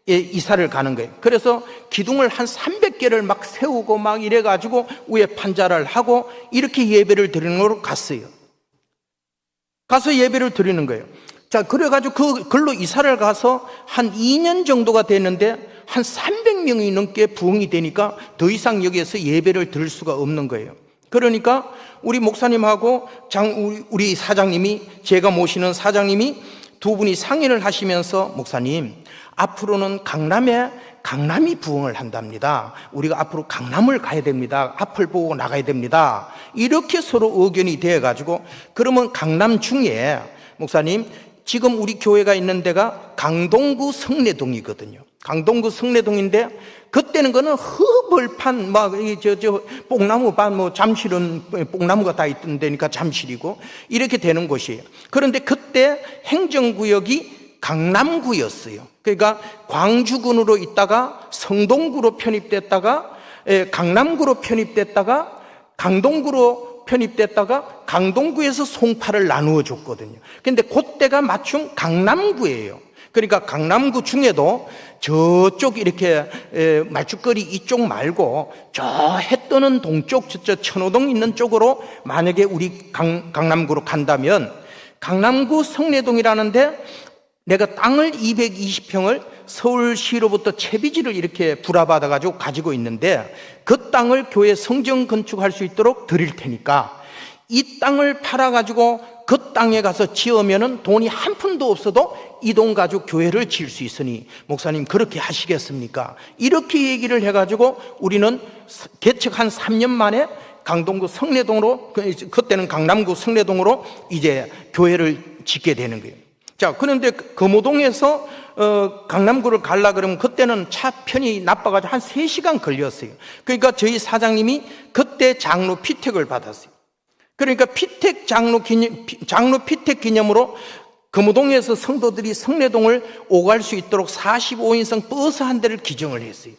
이사를 가는 거예요. 그래서 기둥을 한 300개를 막 세우고 막 이래가지고 위에 판자를 하고 이렇게 예배를 드리는 걸로 갔어요. 가서 예배를 드리는 거예요. 자, 그래가지고 그걸로 이사를 가서 한 2년 정도가 됐는데 한 300명이 넘게 부흥이 되니까 더 이상 여기에서 예배를 드릴 수가 없는 거예요. 그러니까 우리 목사님하고 우리 사장님이, 제가 모시는 사장님이 두 분이 상의를 하시면서, 목사님, 앞으로는 강남이 부흥을 한답니다. 우리가 앞으로 강남을 가야 됩니다. 앞을 보고 나가야 됩니다. 이렇게 서로 의견이 되어가지고, 그러면 강남 중에 목사님 지금 우리 교회가 있는 데가 강동구 성내동이거든요. 강동구 성내동인데 그때는 거는 허벌판 뽕나무반 잠실은 뽕나무가 다 있던 데니까 잠실이고 이렇게 되는 곳이에요. 그런데 그때 행정구역이 강남구였어요. 그러니까 광주군으로 있다가 성동구로 편입됐다가 강남구로 편입됐다가 강동구로 편입됐다가 강동구에서 송파를 나누어 줬거든요. 근데 그때가 마침 강남구예요. 그러니까 강남구 중에도 저쪽 이렇게 말죽거리 이쪽 말고 저 해 뜨는 동쪽 저 천호동 있는 쪽으로 만약에 우리 강남구로 간다면 강남구 성내동이라는데 내가 땅을 220평을 서울시로부터 채비지를 이렇게 불화받아 가지고 있는데 그 땅을 교회 성전 건축할 수 있도록 드릴 테니까 이 땅을 팔아 가지고 그 땅에 가서 지으면은 돈이 한 푼도 없어도 이 돈 가지고 교회를 지을 수 있으니 목사님 그렇게 하시겠습니까? 이렇게 얘기를 해 가지고 우리는 개척한 3년 만에 강동구 성내동으로, 그때는 강남구 성내동으로 이제 교회를 짓게 되는 거예요. 자, 그런데 금호동에서 강남구를 가려 그러면 그때는 차 편이 나빠가지고 한 3시간 걸렸어요. 그러니까 저희 사장님이 그때 장로 피택을 받았어요. 그러니까 장로 피택 기념으로 금호동에서 성도들이 성내동을 오갈 수 있도록 45인승 버스 한 대를 기증을 했어요.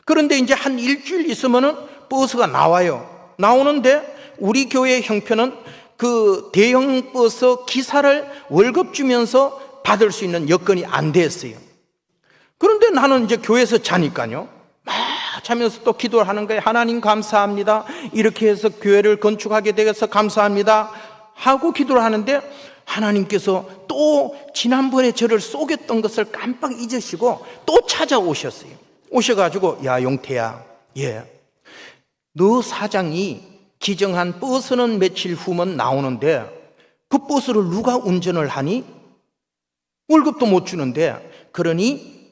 그런데 이제 한 일주일 있으면은 버스가 나와요. 나오는데 우리 교회 형편은 그 대형 버스 기사를 월급 주면서 받을 수 있는 여건이 안 됐어요. 그런데 나는 이제 교회에서 자니까요. 막 자면서 또 기도를 하는 거예요. 하나님 감사합니다. 이렇게 해서 교회를 건축하게 되어서 감사합니다. 하고 기도를 하는데 하나님께서 또 지난번에 저를 속였던 것을 깜빡 잊으시고 또 찾아오셨어요. 오셔가지고 야 용태야, 너 사장이 기증한 버스는 며칠 후면 나오는데 그 버스를 누가 운전을 하니? 월급도 못 주는데 그러니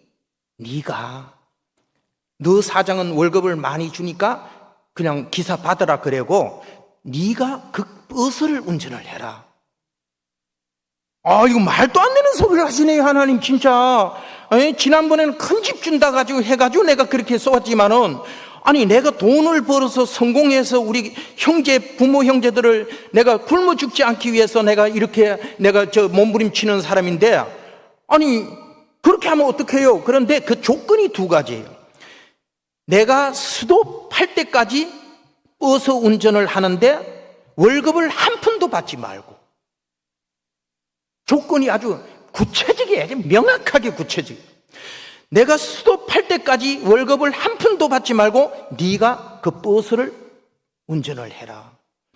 너 사장은 월급을 많이 주니까 그냥 기사 받으라 그래고 네가 그 버스를 운전을 해라. 이거 말도 안 되는 소리를 하시네요. 하나님 진짜. 지난번에는 큰 집 준다 가지고 해가지고 내가 그렇게 쏘았지만은 아니 내가 돈을 벌어서 성공해서 우리 부모 형제들을 내가 굶어 죽지 않기 위해서 내가 몸부림치는 사람인데 아니 그렇게 하면 어떡해요? 그런데 그 조건이 2가지예요. 내가 수도팔 때까지 버스 운전을 하는데 월급을 한 푼도 받지 말고. 조건이 아주 구체적이에요. 명확하게 구체적이에요. 내가 수도팔 때까지 월급을 한 푼도 받지 말고 네가 그 버스를 운전을 해라.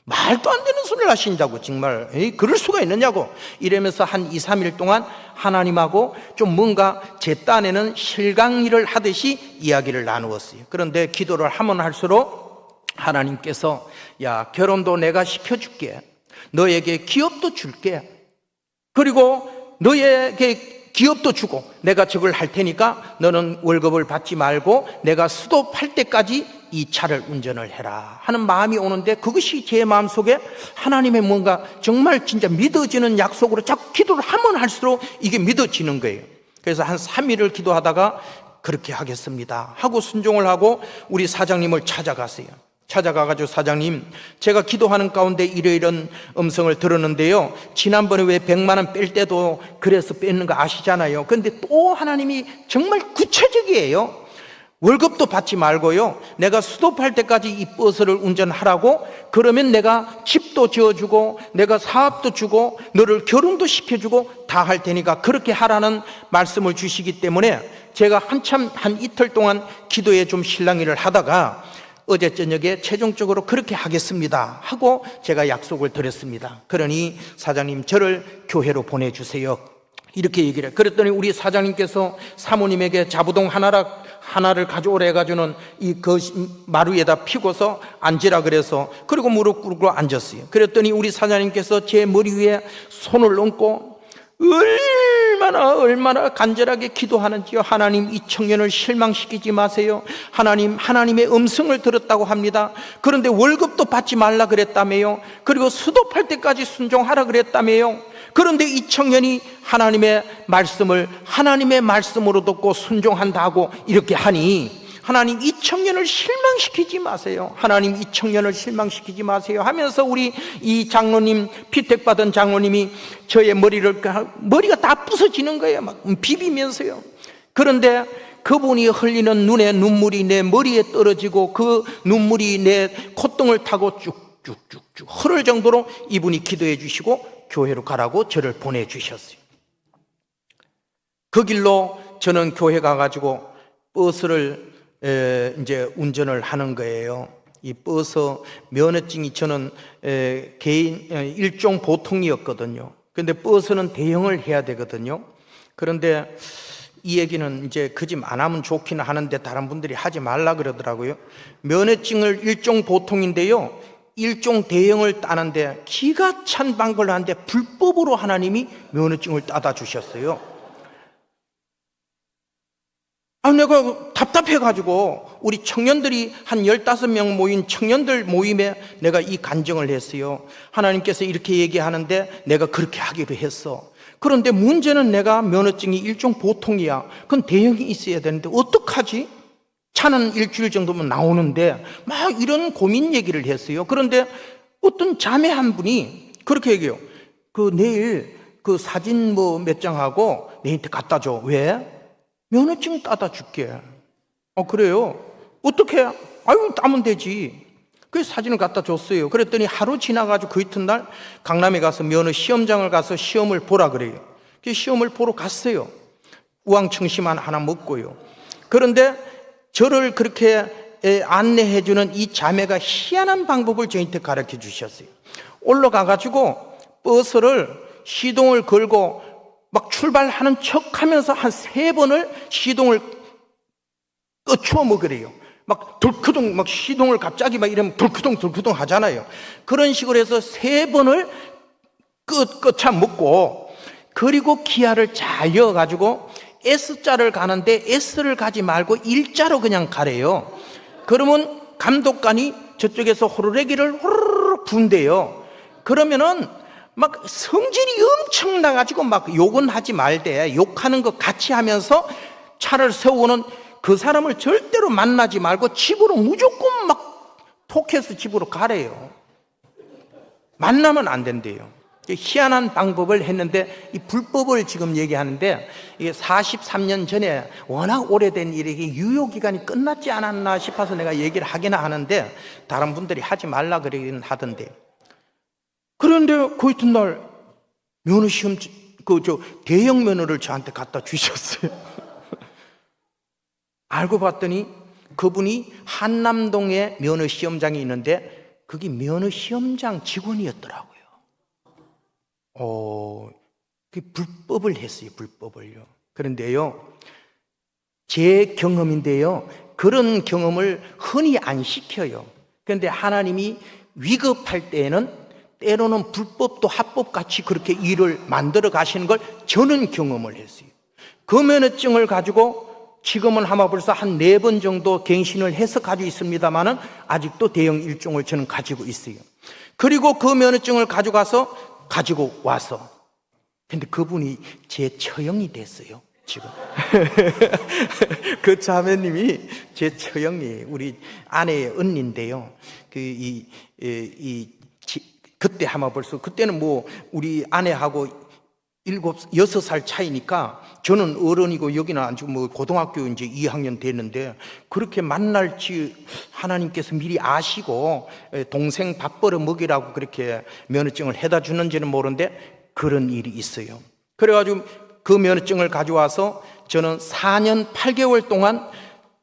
말도 안 되는 소리를 하신다고 정말 그럴 수가 있느냐고 이러면서 한 2, 3일 동안 하나님하고 좀 뭔가 제 딴에는 실강일을 하듯이 이야기를 나누었어요. 그런데 기도를 하면 할수록 하나님께서 야 결혼도 내가 시켜줄게, 너에게 기업도 줄게, 그리고 너에게 기업도 주고 내가 저걸 할 테니까 너는 월급을 받지 말고 내가 수도 팔 때까지 이 차를 운전을 해라 하는 마음이 오는데 그것이 제 마음속에 하나님의 뭔가 정말 진짜 믿어지는 약속으로 자꾸 기도를 하면 할수록 이게 믿어지는 거예요. 그래서 한 3일을 기도하다가 그렇게 하겠습니다 하고 순종을 하고 우리 사장님을 찾아갔어요. 찾아가가지고 사장님 제가 기도하는 가운데 이런 음성을 들었는데요, 지난번에 왜 100만 원 뺄 때도 그래서 뺐는 거 아시잖아요. 그런데 또 하나님이 정말 구체적이에요. 월급도 받지 말고요, 내가 수도팔 때까지 이 버스를 운전하라고 그러면 내가 집도 지어주고 내가 사업도 주고 너를 결혼도 시켜주고 다 할 테니까 그렇게 하라는 말씀을 주시기 때문에 제가 한 이틀 동안 기도에 좀 실랑이를 하다가 어제 저녁에 최종적으로 그렇게 하겠습니다 하고 제가 약속을 드렸습니다. 그러니 사장님 저를 교회로 보내주세요 이렇게 얘기를 해요. 그랬더니 우리 사장님께서 사모님에게 자부동 하나를 가져오라 해가지고는 마루 위에다 피고서 앉으라 그래서 그리고 무릎 꿇고 앉았어요. 그랬더니 우리 사장님께서 제 머리 위에 손을 얹고 얼마나 간절하게 기도하는지요. 하나님 이 청년을 실망시키지 마세요. 하나님의 음성을 들었다고 합니다. 그런데 월급도 받지 말라 그랬다며요. 그리고 수도팔 때까지 순종하라 그랬다며요. 그런데 이 청년이 하나님의 말씀으로 듣고 순종한다고 이렇게 하니, 하나님 이 청년을 실망시키지 마세요. 하나님 이 청년을 실망시키지 마세요 하면서 우리 이 장로님, 피택받은 장로님이 저의 머리가 다 부서지는 거예요. 막 비비면서요. 그런데 그분이 흘리는 눈에 눈물이 내 머리에 떨어지고 그 눈물이 내 콧등을 타고 쭉쭉쭉쭉 흐를 정도로 이분이 기도해 주시고 교회로 가라고 저를 보내주셨어요. 그 길로 저는 교회 가가지고 버스를 이제 운전을 하는 거예요. 이 버스 면허증이 저는 개인 일종 보통이었거든요. 그런데 버스는 대형을 해야 되거든요. 그런데 이 얘기는 이제 그 집 안 하면 좋기는 하는데 다른 분들이 하지 말라 그러더라고요. 면허증을 일종 보통인데요, 일종 대형을 따는데 기가 찬 방법을 하는데 불법으로 하나님이 면허증을 따다 주셨어요. 내가 답답해가지고 우리 청년들이 한 15명 모인 청년들 모임에 내가 이 간증을 했어요. 하나님께서 이렇게 얘기하는데 내가 그렇게 하기로 했어. 그런데 문제는 내가 면허증이 일종 보통이야. 그건 대형이 있어야 되는데 어떡하지? 차는 일주일 정도면 나오는데 막 이런 고민 얘기를 했어요. 그런데 어떤 자매 한 분이 그렇게 얘기해요. 내일 사진 몇 장하고 내한테 갖다 줘. 왜? 면허증 따다 줄게. 그래요? 어떻게? 따면 되지. 그래서 사진을 갖다 줬어요. 그랬더니 하루 지나가지고 그 이튿날 강남에 가서 면허 시험장을 가서 시험을 보라 그래요. 그래서 시험을 보러 갔어요. 우황청심환 하나 먹고요. 그런데 저를 그렇게 안내해주는 이 자매가 희한한 방법을 저한테 가르쳐 주셨어요. 올라가가지고 버스를 시동을 걸고 막 출발하는 척 하면서 한 3번을 시동을 꺼추어 먹으래요. 막 덜크덩 막 시동을 갑자기 막 이러면 덜크덩 하잖아요. 그런 식으로 해서 3번을 꺼차 먹고, 그리고 기아를 잘 이어가지고 S자를 가는데 S를 가지 말고 일자로 그냥 가래요. 그러면 감독관이 저쪽에서 호루라기를 호루룩 분대요. 그러면은 막 성질이 엄청 나가지고 막 욕은 하지 말되 욕하는 거 같이 하면서 차를 세우고는 그 사람을 절대로 만나지 말고 집으로 무조건 막 톡해서 집으로 가래요. 만나면 안 된대요. 희한한 방법을 했는데 이 불법을 지금 얘기하는데 이게 43년 전에 워낙 오래된 일이 유효기간이 끝났지 않았나 싶어서 내가 얘기를 하기나 하는데 다른 분들이 하지 말라 그러긴 하던데. 그런데 그 이튿날 면허시험 대형 면허를 저한테 갖다 주셨어요. 알고 봤더니 그분이 한남동에 면허시험장이 있는데 그게 면허시험장 직원이었더라고요. 그 불법을 했어요. 불법을요. 그런데요, 제 경험인데요, 그런 경험을 흔히 안 시켜요. 그런데 하나님이 위급할 때에는 때로는 불법도 합법같이 그렇게 일을 만들어 가시는 걸 저는 경험을 했어요. 그 면허증을 가지고 지금은 아마 벌써 한 4번 정도 갱신을 해서 가지고 있습니다만은 아직도 대형 일종을 저는 가지고 있어요. 그리고 그 면허증을 가지고 와서 근데 그분이 제 처형이 됐어요. 지금 그 자매님이 제 처형이 우리 아내의 언니인데요. 그때 아마 벌써 그때는 뭐 우리 아내하고 6살 차이니까 저는 어른이고 여기는 아주 뭐 고등학교 이제 2학년 됐는데 그렇게 만날지 하나님께서 미리 아시고 동생 밥 벌어 먹이라고 그렇게 면허증을 해다 주는지는 모르는데 그런 일이 있어요. 그래가지고 그 면허증을 가져와서 저는 4년 8개월 동안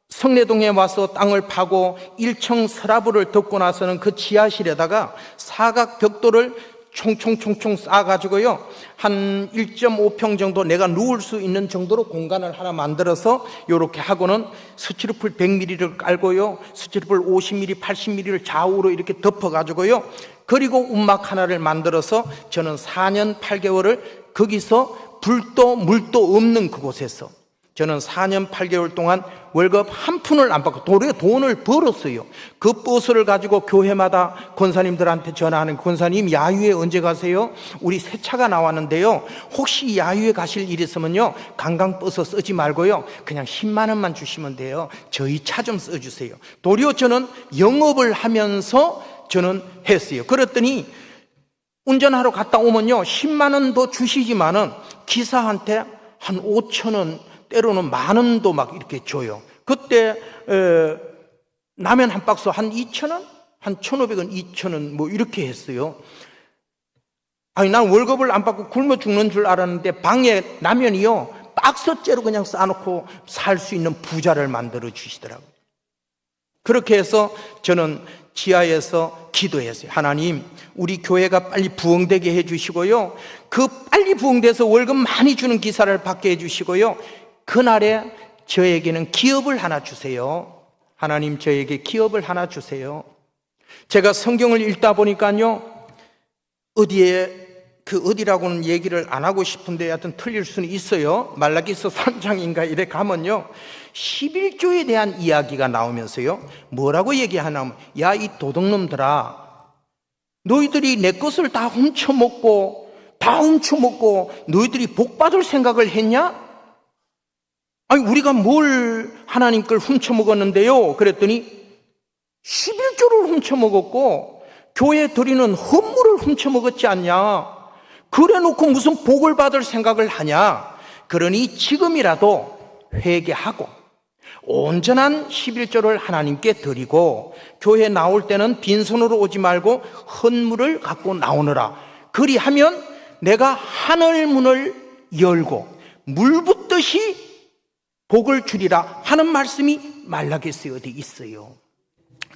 성내동에 와서 땅을 파고 1층 서라부를 덮고 나서는 그 지하실에다가 사각 벽돌을 총총 쌓아가지고요, 한 1.5평 정도 내가 누울 수 있는 정도로 공간을 하나 만들어서 이렇게 하고는 스티로폴 100mm를 깔고요, 스티로폴 50mm, 80mm를 좌우로 이렇게 덮어가지고요, 그리고 움막 하나를 만들어서 저는 4년 8개월을 거기서 불도 물도 없는 그곳에서 저는 4년 8개월 동안 월급 한 푼을 안 받고 도리어 돈을 벌었어요. 그 버스를 가지고 교회마다 권사님들한테 전화하는, 권사님 야유회 언제 가세요? 우리 새 차가 나왔는데요, 혹시 야유회 가실 일 있으면요 관광버스 쓰지 말고요 그냥 10만 원만 주시면 돼요. 저희 차 좀 써주세요. 도리어 저는 영업을 하면서 저는 했어요. 그랬더니 운전하러 갔다 오면요 10만 원도 주시지만은 기사한테 한 5천 원, 때로는 만 원도 막 이렇게 줘요. 그때 라면 한 박스 한 2,000원? 한 1,500원, 2,000원 뭐 이렇게 했어요. 아니 난 월급을 안 받고 굶어 죽는 줄 알았는데 방에 라면이요 박스째로 그냥 싸놓고 살 수 있는 부자를 만들어 주시더라고요. 그렇게 해서 저는 지하에서 기도했어요. 하나님, 우리 교회가 빨리 부흥되게 해주시고요, 그 빨리 부흥돼서 월급 많이 주는 기사를 받게 해주시고요, 그날에 저에게는 기업을 하나 주세요. 하나님, 저에게 기업을 하나 주세요. 제가 성경을 읽다 보니까요, 어디라고는 얘기를 안 하고 싶은데 하여튼 틀릴 수는 있어요. 말라기서 3장인가 이래 가면요 11조에 대한 이야기가 나오면서요 뭐라고 얘기하냐면, 야 이 도둑놈들아, 너희들이 내 것을 다 훔쳐먹고 너희들이 복받을 생각을 했냐? 아니 우리가 뭘 하나님 걸 훔쳐먹었는데요? 그랬더니 11조를 훔쳐먹었고 교회 드리는 헌물을 훔쳐먹었지 않냐? 그래놓고 무슨 복을 받을 생각을 하냐? 그러니 지금이라도 회개하고 온전한 11조를 하나님께 드리고 교회 나올 때는 빈손으로 오지 말고 헌물을 갖고 나오느라. 그리하면 내가 하늘 문을 열고 물 붓듯이 복을 주리라 하는 말씀이 말라기서에 어디 있어요.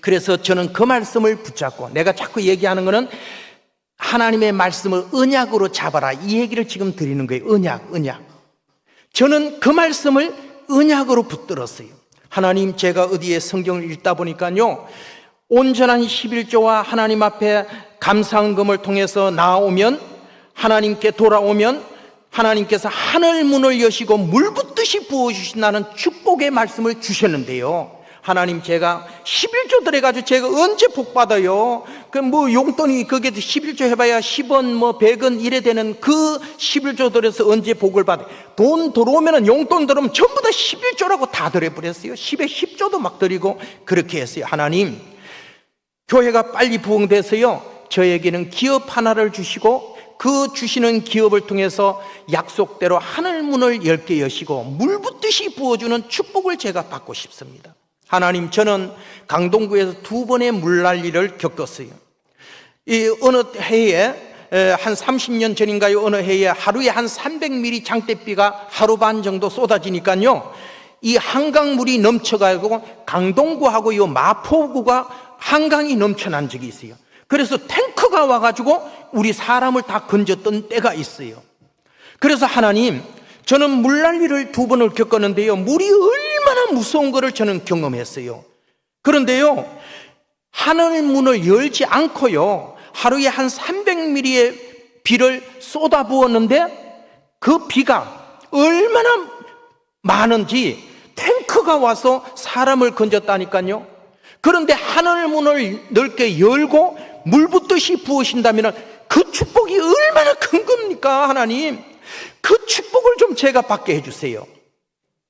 그래서 저는 그 말씀을 붙잡고, 내가 자꾸 얘기하는 거는 하나님의 말씀을 언약으로 잡아라 이 얘기를 지금 드리는 거예요. 언약. 저는 그 말씀을 언약으로 붙들었어요. 하나님, 제가 어디에 성경을 읽다 보니까요 온전한 11조와 하나님 앞에 감사헌금을 통해서 나오면, 하나님께 돌아오면 하나님께서 하늘 문을 여시고 물 붓듯이 부어주신다는 축복의 말씀을 주셨는데요, 하나님, 제가 11조 들여가지고 제가 언제 복 받아요? 그 뭐 용돈이 그게 11조 해봐야 10원 뭐 100원 이래 되는 그 11조 들여서 언제 복을 받아요? 돈 들어오면은, 용돈 들어오면 전부 다 11조라고 다 들여버렸어요. 10에 10조도 막 드리고 그렇게 했어요. 하나님, 교회가 빨리 부흥돼서요 저에게는 기업 하나를 주시고 그 주시는 기업을 통해서 약속대로 하늘 문을 10개 여시고 물 붓듯이 부어주는 축복을 제가 받고 싶습니다. 하나님, 저는 강동구에서 2번의 물난리를 겪었어요. 이 어느 해에 한 30년 전인가요? 어느 해에 하루에 한 300mm 장대비가 하루 반 정도 쏟아지니까요 이 한강물이 넘쳐가지고 강동구하고 이 마포구가 한강이 넘쳐난 적이 있어요. 그래서 탱크가 와가지고 우리 사람을 다 건졌던 때가 있어요. 그래서 하나님, 저는 물난리를 2번을 겪었는데요 물이 얼마나 무서운 거를 저는 경험했어요. 그런데요 하늘 문을 열지 않고요 하루에 한 300mm의 비를 쏟아부었는데 그 비가 얼마나 많은지 탱크가 와서 사람을 건졌다니까요. 그런데 하늘 문을 넓게 열고 물 붓듯이 부으신다면 그 축복이 얼마나 큰 겁니까? 하나님, 그 축복을 좀 제가 받게 해주세요.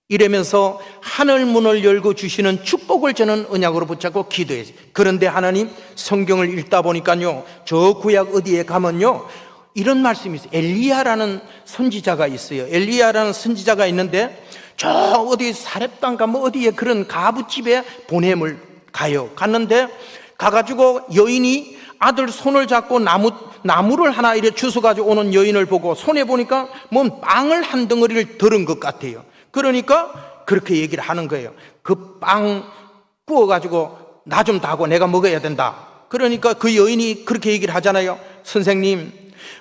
이러면서 하늘 문을 열고 주시는 축복을 저는 언약으로 붙잡고 기도했어요. 그런데 하나님, 성경을 읽다 보니까요 저 구약 어디에 가면요 이런 말씀이 있어요. 엘리야라는 선지자가 있어요. 엘리야라는 선지자가 있는데 저 어디 사렙단가 뭐 어디에 그런 가부집에 보냄을 갔는데 가가지고 여인이 아들 손을 잡고 나무를 하나 이렇게 주워가지고 오는 여인을 보고 손에 보니까 뭔 빵을 한 덩어리를 들은 것 같아요. 그러니까 그렇게 얘기를 하는 거예요. 그 빵 구워가지고 나 좀 다고 내가 먹어야 된다. 그러니까 그 여인이 그렇게 얘기를 하잖아요. 선생님,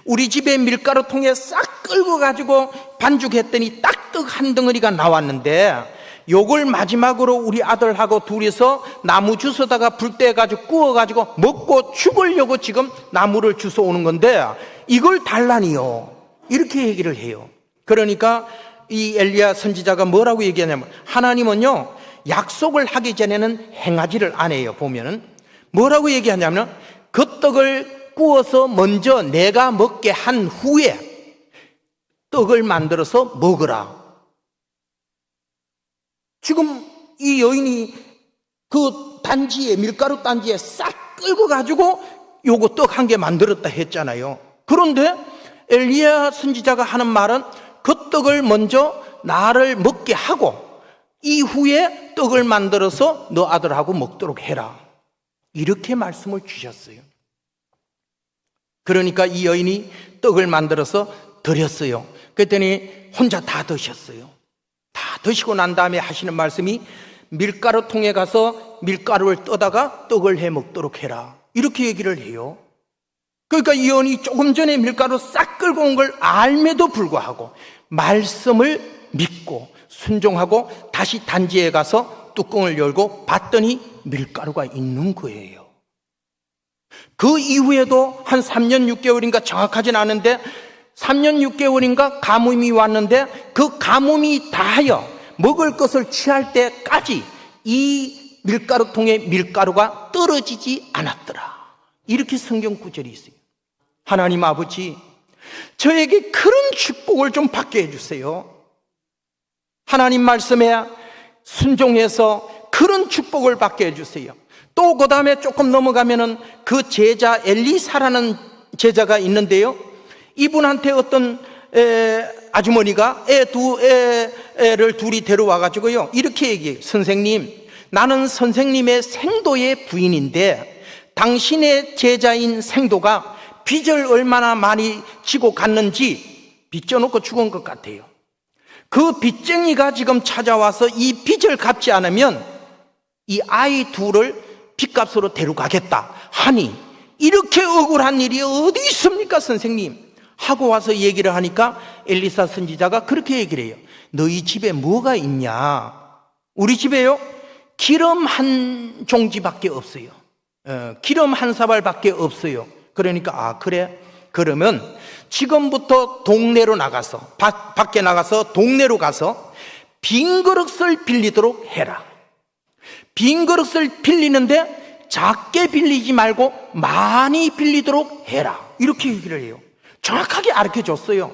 우리 집에 밀가루통에 싹 끌고 가지고 반죽했더니 딱 떡 한 덩어리가 나왔는데 요걸 마지막으로 우리 아들하고 둘이서 나무 주워다가 불 떼가지고 구워가지고 먹고 죽으려고 지금 나무를 주워 오는 건데 이걸 달라니요. 이렇게 얘기를 해요. 그러니까 이 엘리야 선지자가 뭐라고 얘기하냐면, 하나님은요 약속을 하기 전에는 행하지를 않아요. 보면은 뭐라고 얘기하냐면, 그 떡을 구워서 먼저 내가 먹게 한 후에 떡을 만들어서 먹으라. 지금 이 여인이 그 단지에, 밀가루 단지에 싹 끌고 가지고 요거 떡 한 개 만들었다 했잖아요. 그런데 엘리야 선지자가 하는 말은 그 떡을 먼저 나를 먹게 하고 이후에 떡을 만들어서 너 아들하고 먹도록 해라. 이렇게 말씀을 주셨어요. 그러니까 이 여인이 떡을 만들어서 드렸어요. 그랬더니 혼자 다 드셨어요. 다 드시고 난 다음에 하시는 말씀이, 밀가루 통에 가서 밀가루를 떠다가 떡을 해 먹도록 해라. 이렇게 얘기를 해요. 그러니까 이 여인이 조금 전에 밀가루 싹 끌고 온 걸 알매도 불구하고 말씀을 믿고 순종하고 다시 단지에 가서 뚜껑을 열고 봤더니 밀가루가 있는 거예요. 그 이후에도 한 3년 6개월인가 정확하진 않은데 3년 6개월인가 가뭄이 왔는데 그 가뭄이 다하여 먹을 것을 취할 때까지 이 밀가루통에 밀가루가 떨어지지 않았더라. 이렇게 성경 구절이 있어요. 하나님 아버지, 저에게 그런 축복을 좀 받게 해주세요. 하나님 말씀에 순종해서 그런 축복을 받게 해주세요. 또 그 다음에 조금 넘어가면은 그 제자 엘리사라는 제자가 있는데요, 이분한테 어떤 아주머니가 애를 둘이 데려와 가지고요 이렇게 얘기해요. 선생님, 나는 선생님의 생도의 부인인데 당신의 제자인 생도가 빚을 얼마나 많이 지고 갔는지 빚져놓고 죽은 것 같아요. 그 빚쟁이가 지금 찾아와서 이 빚을 갚지 않으면 이 아이 둘을 빚값으로 데려가겠다 하니, 이렇게 억울한 일이 어디 있습니까 선생님? 하고 와서 얘기를 하니까 엘리사 선지자가 그렇게 얘기를 해요. 너희 집에 뭐가 있냐? 우리 집에요, 기름 한 종지밖에 없어요. 기름 한 사발밖에 없어요. 그러니까 그래, 그러면 지금부터 동네로 나가서 밖에 나가서 동네로 가서 빈 그릇을 빌리도록 해라. 빈 그릇을 빌리는데 작게 빌리지 말고 많이 빌리도록 해라. 이렇게 얘기를 해요. 정확하게 가르쳐줬어요.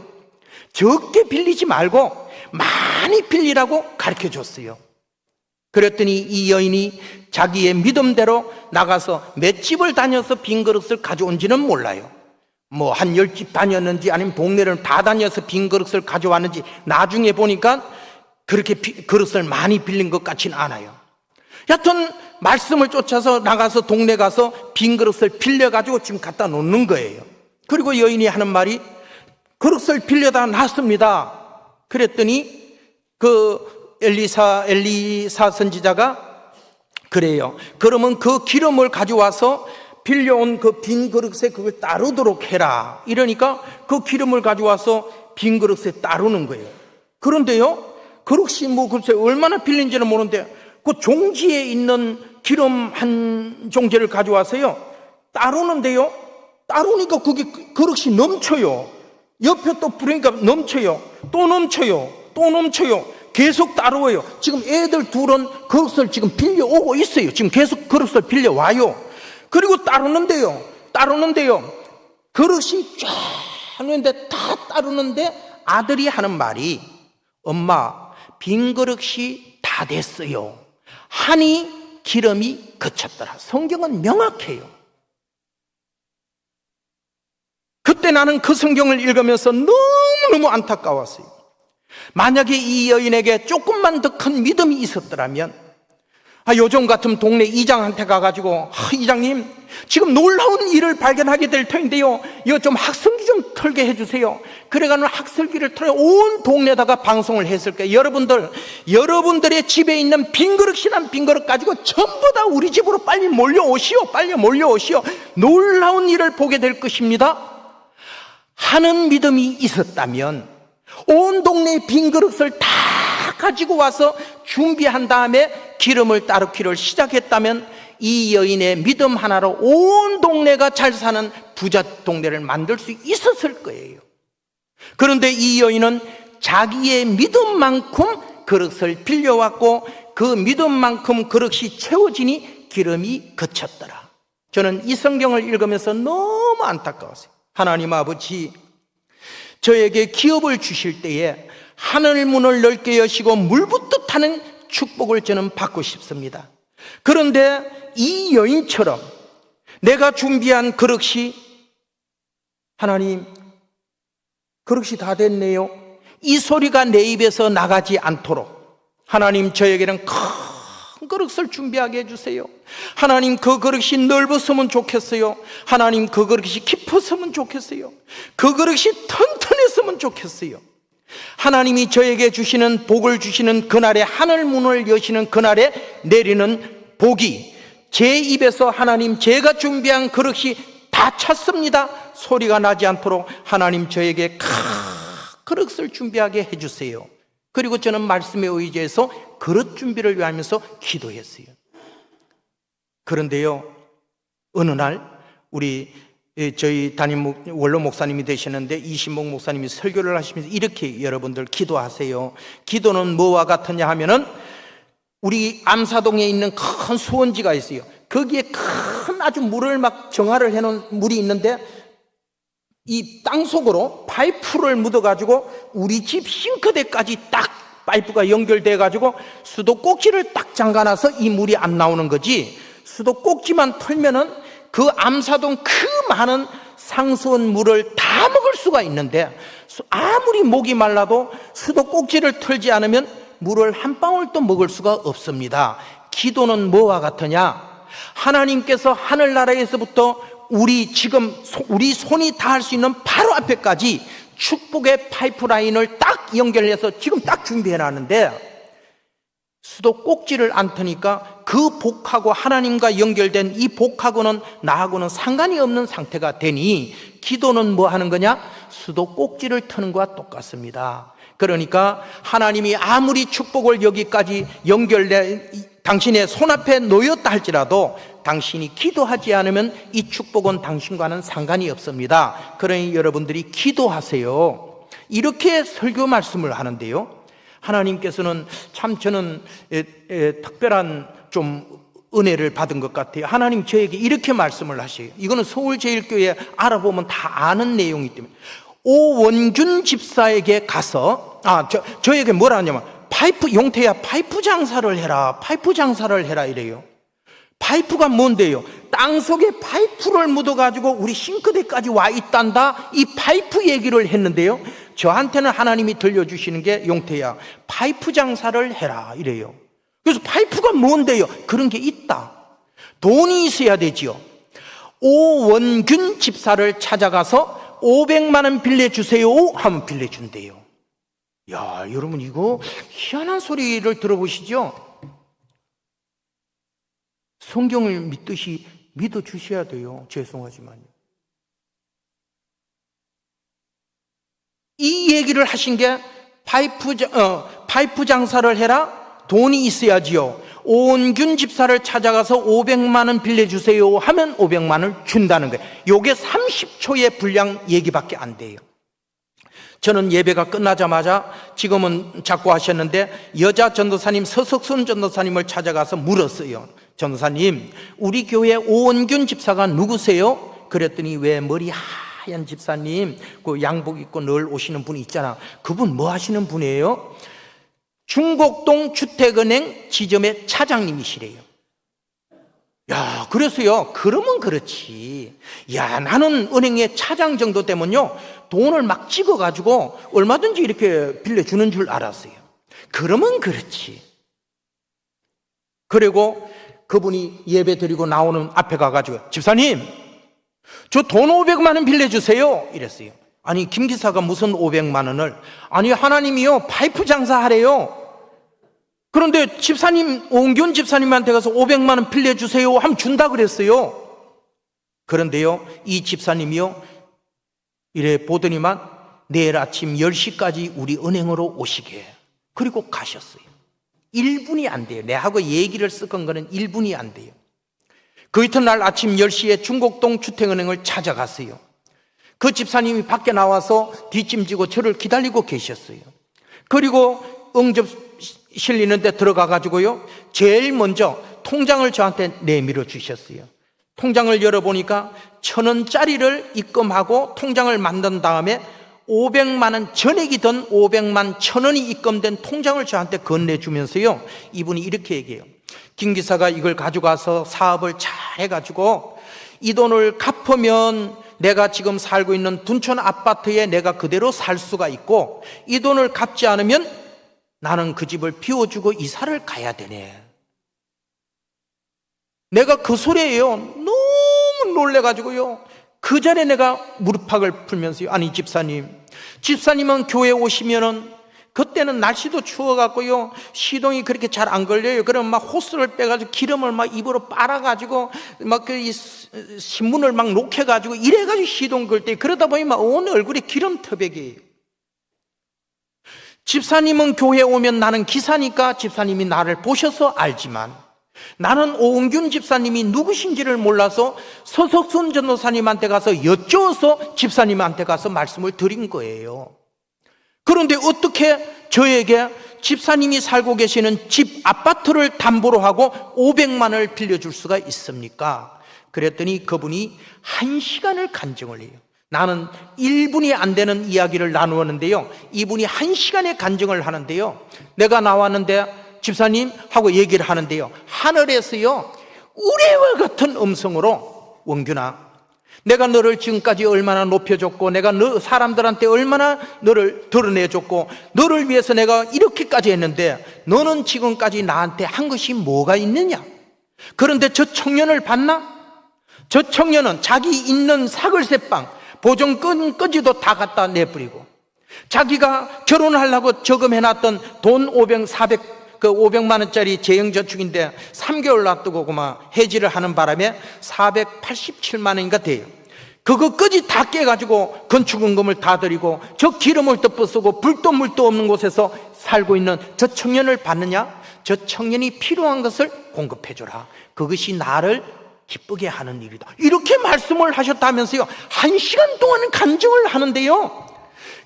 적게 빌리지 말고 많이 빌리라고 가르쳐줬어요. 그랬더니 이 여인이 자기의 믿음대로 나가서 몇 집을 다녀서 빈 그릇을 가져온지는 몰라요. 뭐 한 10집 다녔는지 아니면 동네를 다 다녀서 빈 그릇을 가져왔는지 나중에 보니까 그렇게 그릇을 많이 빌린 것 같지는 않아요. 여튼 말씀을 쫓아서 나가서 동네 가서 빈 그릇을 빌려가지고 지금 갖다 놓는 거예요. 그리고 여인이 하는 말이, 그릇을 빌려다 놨습니다. 그랬더니 그 엘리사 선지자가 그래요. 그러면 그 기름을 가져와서 빌려온 그 빈 그릇에 그걸 따르도록 해라. 이러니까 그 기름을 가져와서 빈 그릇에 따르는 거예요. 그런데요, 그릇이 뭐 글쎄 얼마나 빌린지는 모르는데 그 종지에 있는 기름 한 종지를 가져와서요 따르는데요, 따르니까 그게 그릇이 넘쳐요. 옆에 또 부르니까 넘쳐요. 또 넘쳐요. 또 넘쳐요. 계속 따라와요. 지금 애들 둘은 그릇을 지금 빌려오고 있어요. 지금 계속 그릇을 빌려와요. 그리고 따르는데요, 그릇이 쫙 하는데 다 따르는데 아들이 하는 말이, 엄마, 빈 그릇이 다 됐어요 하니 기름이 그쳤더라. 성경은 명확해요. 그때 나는 그 성경을 읽으면서 너무너무 안타까웠어요. 만약에 이 여인에게 조금만 더 큰 믿음이 있었더라면, 요즘 같은 동네 이장한테 가가지고, 이장님, 지금 놀라운 일을 발견하게 될 터인데요, 이거 좀 학설기 좀 털게 해주세요. 그래가지고 학설기를 털어 온 동네에다가 방송을 했을 거예요. 여러분들의 집에 있는 빈 그릇이란 빈 그릇 가지고 전부 다 우리 집으로 빨리 몰려오시오. 놀라운 일을 보게 될 것입니다 하는 믿음이 있었다면, 온 동네의 빈 그릇을 다 가지고 와서 준비한 다음에 기름을 따르기를 시작했다면 이 여인의 믿음 하나로 온 동네가 잘 사는 부자 동네를 만들 수 있었을 거예요. 그런데 이 여인은 자기의 믿음만큼 그릇을 빌려왔고 그 믿음만큼 그릇이 채워지니 기름이 그쳤더라. 저는 이 성경을 읽으면서 너무 안타까웠어요. 하나님 아버지, 저에게 기업을 주실 때에 하늘 문을 넓게 여시고 물붓듯 하는 축복을 저는 받고 싶습니다. 그런데 이 여인처럼 내가 준비한 그릇이, 하나님, 그릇이 다 됐네요, 이 소리가 내 입에서 나가지 않도록 하나님, 저에게는 큰 그릇을 준비하게 해주세요. 하나님, 그 그릇이 넓었으면 좋겠어요. 하나님, 그 그릇이 깊었으면 좋겠어요. 그 그릇이 튼튼했으면 좋겠어요. 하나님이 저에게 주시는 복을 주시는 그날에, 하늘 문을 여시는 그날에 내리는 복이 제 입에서 하나님, 제가 준비한 그릇이 다 찼습니다 소리가 나지 않도록 하나님, 저에게 큰 그릇을 준비하게 해주세요. 그리고 저는 말씀에 의지해서 그릇 준비를 위하면서 기도했어요. 그런데요, 어느 날 저희 담임 원로 목사님이 되시는데 이신목 목사님이 설교를 하시면서 이렇게 여러분들 기도하세요. 기도는 뭐와 같으냐 하면은, 우리 암사동에 있는 큰 수원지가 있어요. 거기에 큰 아주 물을 막 정화를 해놓은 물이 있는데, 이 땅속으로 파이프를 묻어가지고 우리 집 싱크대까지 딱 파이프가 연결돼가지고 수도꼭지를 딱 잠가놔서 이 물이 안 나오는 거지, 수도꼭지만 털면은 그 암사동 그 많은 상수원 물을 다 먹을 수가 있는데, 아무리 목이 말라도 수도꼭지를 털지 않으면 물을 한 방울도 먹을 수가 없습니다. 기도는 뭐와 같으냐? 하나님께서 하늘나라에서부터 우리 손이 닿을 수 있는 바로 앞에까지 축복의 파이프라인을 딱 연결해서 지금 딱 준비해놨는데, 수도꼭지를 안 터니까 그 복하고 하나님과 연결된 이 복하고는 나하고는 상관이 없는 상태가 되니, 기도는 뭐 하는 거냐? 수도꼭지를 터는 것과 똑같습니다. 그러니까 하나님이 아무리 축복을 여기까지 당신의 손앞에 놓였다 할지라도 당신이 기도하지 않으면 이 축복은 당신과는 상관이 없습니다. 그러니 여러분들이 기도하세요. 이렇게 설교 말씀을 하는데요, 하나님께서는 참, 저는 특별한 좀 은혜를 받은 것 같아요. 하나님 저에게 이렇게 말씀을 하셔요. 이거는 서울제일교회 알아보면 다 아는 내용이기 때문에. 오원균 집사에게 가서 저에게 뭐라 하냐면, 용태야, 파이프 장사를 해라 이래요. 파이프가 뭔데요? 땅속에 파이프를 묻어가지고 우리 싱크대까지 와 있단다, 이 파이프 얘기를 했는데요, 저한테는 하나님이 들려주시는 게, 용태야, 파이프 장사를 해라 이래요. 그래서 파이프가 뭔데요? 그런 게 있다. 돈이 있어야 되지요. 오원균 집사를 찾아가서 500만 원 빌려주세요 하면 빌려준대요. 야, 여러분, 이거 희한한 소리를 들어보시죠? 성경을 믿듯이 믿어주셔야 돼요. 죄송하지만요. 이 얘기를 하신 게, 파이프 장사를 해라, 돈이 있어야지요. 오원균 집사를 찾아가서 500만 원 빌려주세요 하면 500만 원을 준다는 거예요. 요게 30초의 분량 얘기밖에 안 돼요. 저는 예배가 끝나자마자, 지금은 자꾸 하셨는데, 여자 전도사님 서석순 전도사님을 찾아가서 물었어요. 전도사님, 우리 교회 오원균 집사가 누구세요? 그랬더니, 왜 머리 하얀 집사님, 그 양복 입고 늘 오시는 분이 있잖아, 그분 뭐 하시는 분이에요? 중곡동 주택은행 지점의 차장님이시래요. 야, 그래서요, 그러면 그렇지. 야, 나는 은행의 차장 정도 되면요, 돈을 막 찍어가지고 얼마든지 이렇게 빌려주는 줄 알았어요. 그러면 그렇지. 그리고 그분이 예배 드리고 나오는 앞에 가가지고, 집사님, 저 돈 500만 원 빌려주세요 이랬어요. 아니, 김 기사가 무슨 500만 원을, 아니, 하나님이요, 파이프 장사하래요. 그런데 집사님, 오은균 집사님한테 가서 500만 원 빌려주세요 하면 준다 그랬어요. 그런데요, 이 집사님이요, 이래 보더니만 내일 아침 10시까지 우리 은행으로 오시게, 그리고 가셨어요. 1분이 안 돼요. 내하고 얘기를 섞은 거는 1분이 안 돼요. 그 이튿날 아침 10시에 중곡동 주택은행을 찾아갔어요. 그 집사님이 밖에 나와서 뒷짐지고 저를 기다리고 계셨어요. 그리고 응접 실리는 데 들어가 가지고요, 제일 먼저 통장을 저한테 내밀어 주셨어요. 통장을 열어보니까 1,000원짜리를 입금하고 통장을 만든 다음에 500만 원, 전액이 든 500만 1,000원이 입금된 통장을 저한테 건네주면서요, 이분이 이렇게 얘기해요. 김 기사가 이걸 가져가서 사업을 잘 해가지고 이 돈을 갚으면 내가 지금 살고 있는 둔촌 아파트에 내가 그대로 살 수가 있고, 이 돈을 갚지 않으면 나는 그 집을 비워주고 이사를 가야 되네. 내가 그 소리에요, 너무 놀래가지고요, 그 전에 내가 무릎팍을 풀면서요, 아니 집사님은 교회 오시면은 그때는 날씨도 추워갖고요, 시동이 그렇게 잘 안 걸려요. 그러면 막 호스를 빼가지고 기름을 막 입으로 빨아가지고 막 그 신문을 막 녹여가지고 이래가지고 시동 걸 때, 그러다 보니 막 온 얼굴에 기름 터백이에요. 집사님은 교회 오면 나는 기사니까 집사님이 나를 보셔서 알지만, 나는 오은균 집사님이 누구신지를 몰라서 서석순 전도사님한테 가서 여쭈어서 집사님한테 가서 말씀을 드린 거예요. 그런데 어떻게 저에게 집사님이 살고 계시는 집 아파트를 담보로 하고 500만 원을 빌려줄 수가 있습니까? 그랬더니 그분이 1시간을 간증을 해요. 나는 1분이 안 되는 이야기를 나누었는데요, 이분이 1시간의 간증을 하는데요, 내가 나왔는데 집사님 하고 얘기를 하는데요, 하늘에서요 우레와 같은 음성으로, 원균아, 내가 너를 지금까지 얼마나 높여줬고, 내가 너 사람들한테 얼마나 너를 드러내줬고, 너를 위해서 내가 이렇게까지 했는데 너는 지금까지 나한테 한 것이 뭐가 있느냐? 그런데 저 청년을 봤나? 저 청년은 자기 있는 사글세방 보증금까지도 다 갖다 내버리고, 자기가 결혼하려고 저금해놨던 돈 500만 원짜리 재형저축인데 3개월 놔두고 그만 해지를 하는 바람에 487만 원인가 돼요. 그거까지 다 깨가지고 건축원금을 다 드리고 저 기름을 덮어쓰고 불도 물도 없는 곳에서 살고 있는 저 청년을 봤느냐? 저 청년이 필요한 것을 공급해줘라. 그것이 나를 기쁘게 하는 일이다. 이렇게 말씀을 하셨다면서요. 1시간 동안 간증을 하는데요,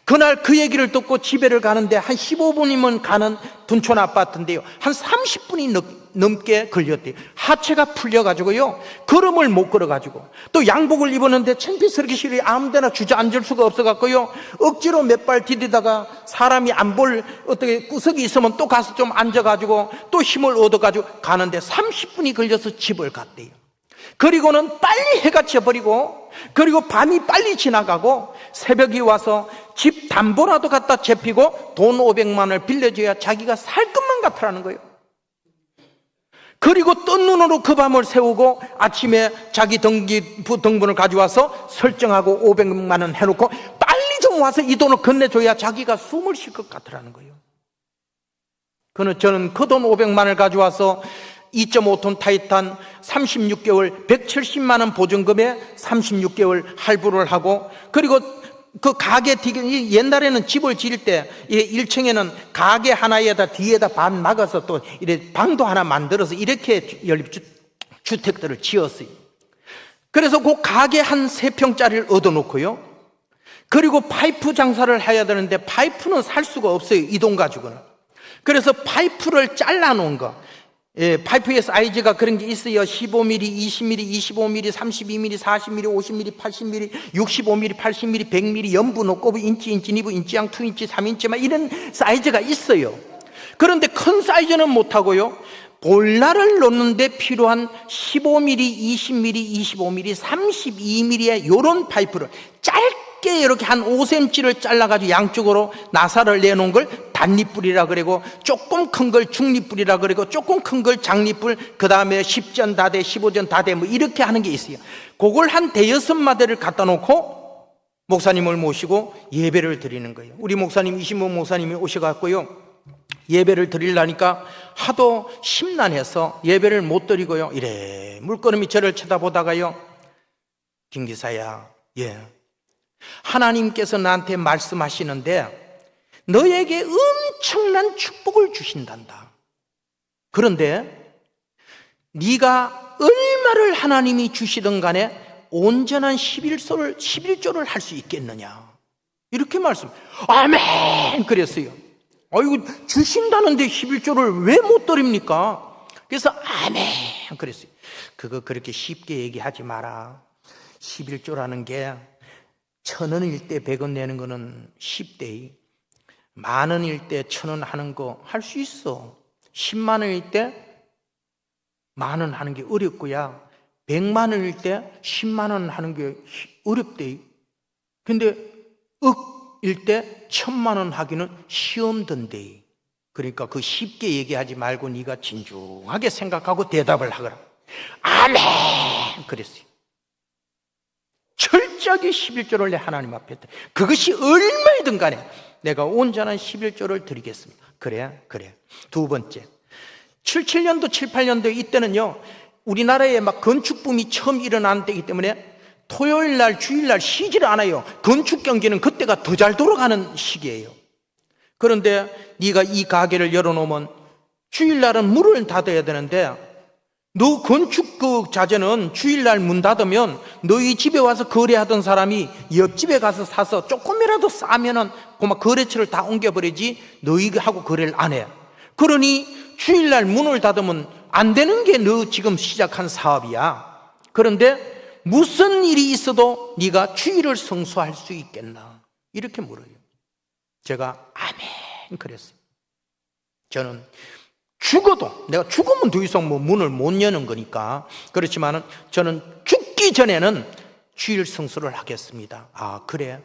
그날 그 얘기를 듣고 집에를 가는데 한 15분이면 가는 둔촌 아파트인데요, 한 30분이 넘게 걸렸대요. 하체가 풀려가지고요, 걸음을 못 걸어가지고, 또 양복을 입었는데 창피스럽게 실이 아무데나 주저앉을 수가 없어갖고요, 억지로 몇 발 디디다가 사람이 안 볼 어떻게 구석이 있으면 또 가서 좀 앉아가지고 또 힘을 얻어가지고 가는데 30분이 걸려서 집을 갔대요. 그리고는 빨리 해가 져버리고, 그리고 밤이 빨리 지나가고, 새벽이 와서 집 담보라도 갖다 잡히고 돈 500만 원을 빌려줘야 자기가 살 것만 같으라는 거예요. 그리고 뜬 눈으로 그 밤을 새우고 아침에 자기 등본을 가져와서 설정하고 500만 원 해놓고 빨리 좀 와서 이 돈을 건네줘야 자기가 숨을 쉴 것 같으라는 거예요. 저는 그 돈 500만 원을 가져와서 2.5톤 타이탄 36개월 170만 원 보증금에 36개월 할부를 하고, 그리고 그 가게 옛날에는 집을 지을 때 1층에는 가게 하나에다 뒤에다 반 막아서 또 이렇게 방도 하나 만들어서 이렇게 연립주택들을 지었어요. 그래서 그 가게 한 3평짜리를 얻어놓고요, 그리고 파이프 장사를 해야 되는데 파이프는 살 수가 없어요, 이 돈 가지고는. 그래서 파이프를 잘라놓은 거, 파이프의 사이즈가 그런 게 있어요. 15mm, 20mm, 25mm, 32mm, 40mm, 50mm, 80mm, 65mm, 80mm, 100mm, 연부, 녹고부, 인치, 니부, 인치양, 2인치, 3인치 막 이런 사이즈가 있어요. 그런데 큰 사이즈는 못하고요, 볼날을 놓는데 필요한 15mm, 20mm, 25mm, 32mm의 요런 파이프를 짧게 이렇게 한 5cm를 잘라가지고 양쪽으로 나사를 내놓은 걸 단립불이라 그러고, 조금 큰 걸 중립불이라 그러고, 조금 큰 걸 장립불, 그 다음에 10전 다대, 15전 다대 뭐 이렇게 하는 게 있어요. 그걸 한 5-6마대를 갖다 놓고 목사님을 모시고 예배를 드리는 거예요. 우리 목사님, 이신문 목사님이 오셔갖고요, 예배를 드리려니까 하도 심란해서 예배를 못 드리고요, 이래 물끄러미 저를 쳐다보다가요, 김 기사야, 하나님께서 나한테 말씀하시는데 너에게 엄청난 축복을 주신단다. 그런데 네가 얼마를 하나님이 주시든 간에 온전한 11조를 할 수 있겠느냐, 이렇게 아멘 그랬어요. 아이고, 주신다는데 11조를 왜 못 드립니까? 그래서 아멘 그랬어요. 그거 그렇게 쉽게 얘기하지 마라. 11조라는 게 1,000원일 때 100원 내는 거는 10대, 만 원일 때 1,000원 하는 거 할 수 있어. 10만 원일 때 만 원 하는 게 어렵고야 100만 원일 때 10만 원 하는 게 어렵대. 근데 억일 때 1,000만 원 하기는 시험던데. 그러니까 그 쉽게 얘기하지 말고 네가 진중하게 생각하고 대답을 하거라. 아멘 그랬어요. 철저하게 11조를 내 하나님 앞에 했다. 그것이 얼마이든 간에 내가 온전한 11조를 드리겠습니다. 그래. 두 번째, 77년도 78년도 이때는요, 우리나라에 막 건축붐이 처음 일어난 때이기 때문에 토요일날 주일날 쉬지를 않아요. 건축 경기는 그때가 더 잘 돌아가는 시기예요. 그런데 네가 이 가게를 열어놓으면 주일날은 문을 닫아야 되는데, 너 건축 그 자재는 주일날 문 닫으면 너희 집에 와서 거래하던 사람이 옆집에 가서 사서 조금이라도 싸면은 그만 거래처를 다 옮겨버리지 너희하고 거래를 안 해. 그러니 주일날 문을 닫으면 안 되는 게 너 지금 시작한 사업이야. 그런데 무슨 일이 있어도 네가 주일을 성수할 수 있겠나? 이렇게 물어요. 제가 아멘 그랬어요. 저는 죽어도, 내가 죽으면 더 이상 뭐 문을 못 여는 거니까, 그렇지만은 저는 죽기 전에는 주일 성수를 하겠습니다. 아, 그래?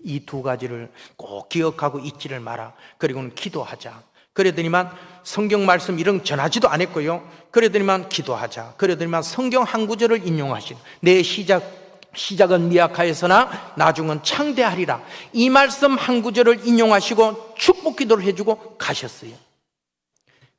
이 두 가지를 꼭 기억하고 잊지를 마라. 그리고는 기도하자. 그러더니만 성경 말씀 이런 거 전하지도 않았고요. 그러더니만 기도하자. 그러더니만 성경 한 구절을 인용하신, 내 시작은 미약하였으나 나중은 창대하리라. 이 말씀 한 구절을 인용하시고 축복 기도를 해주고 가셨어요.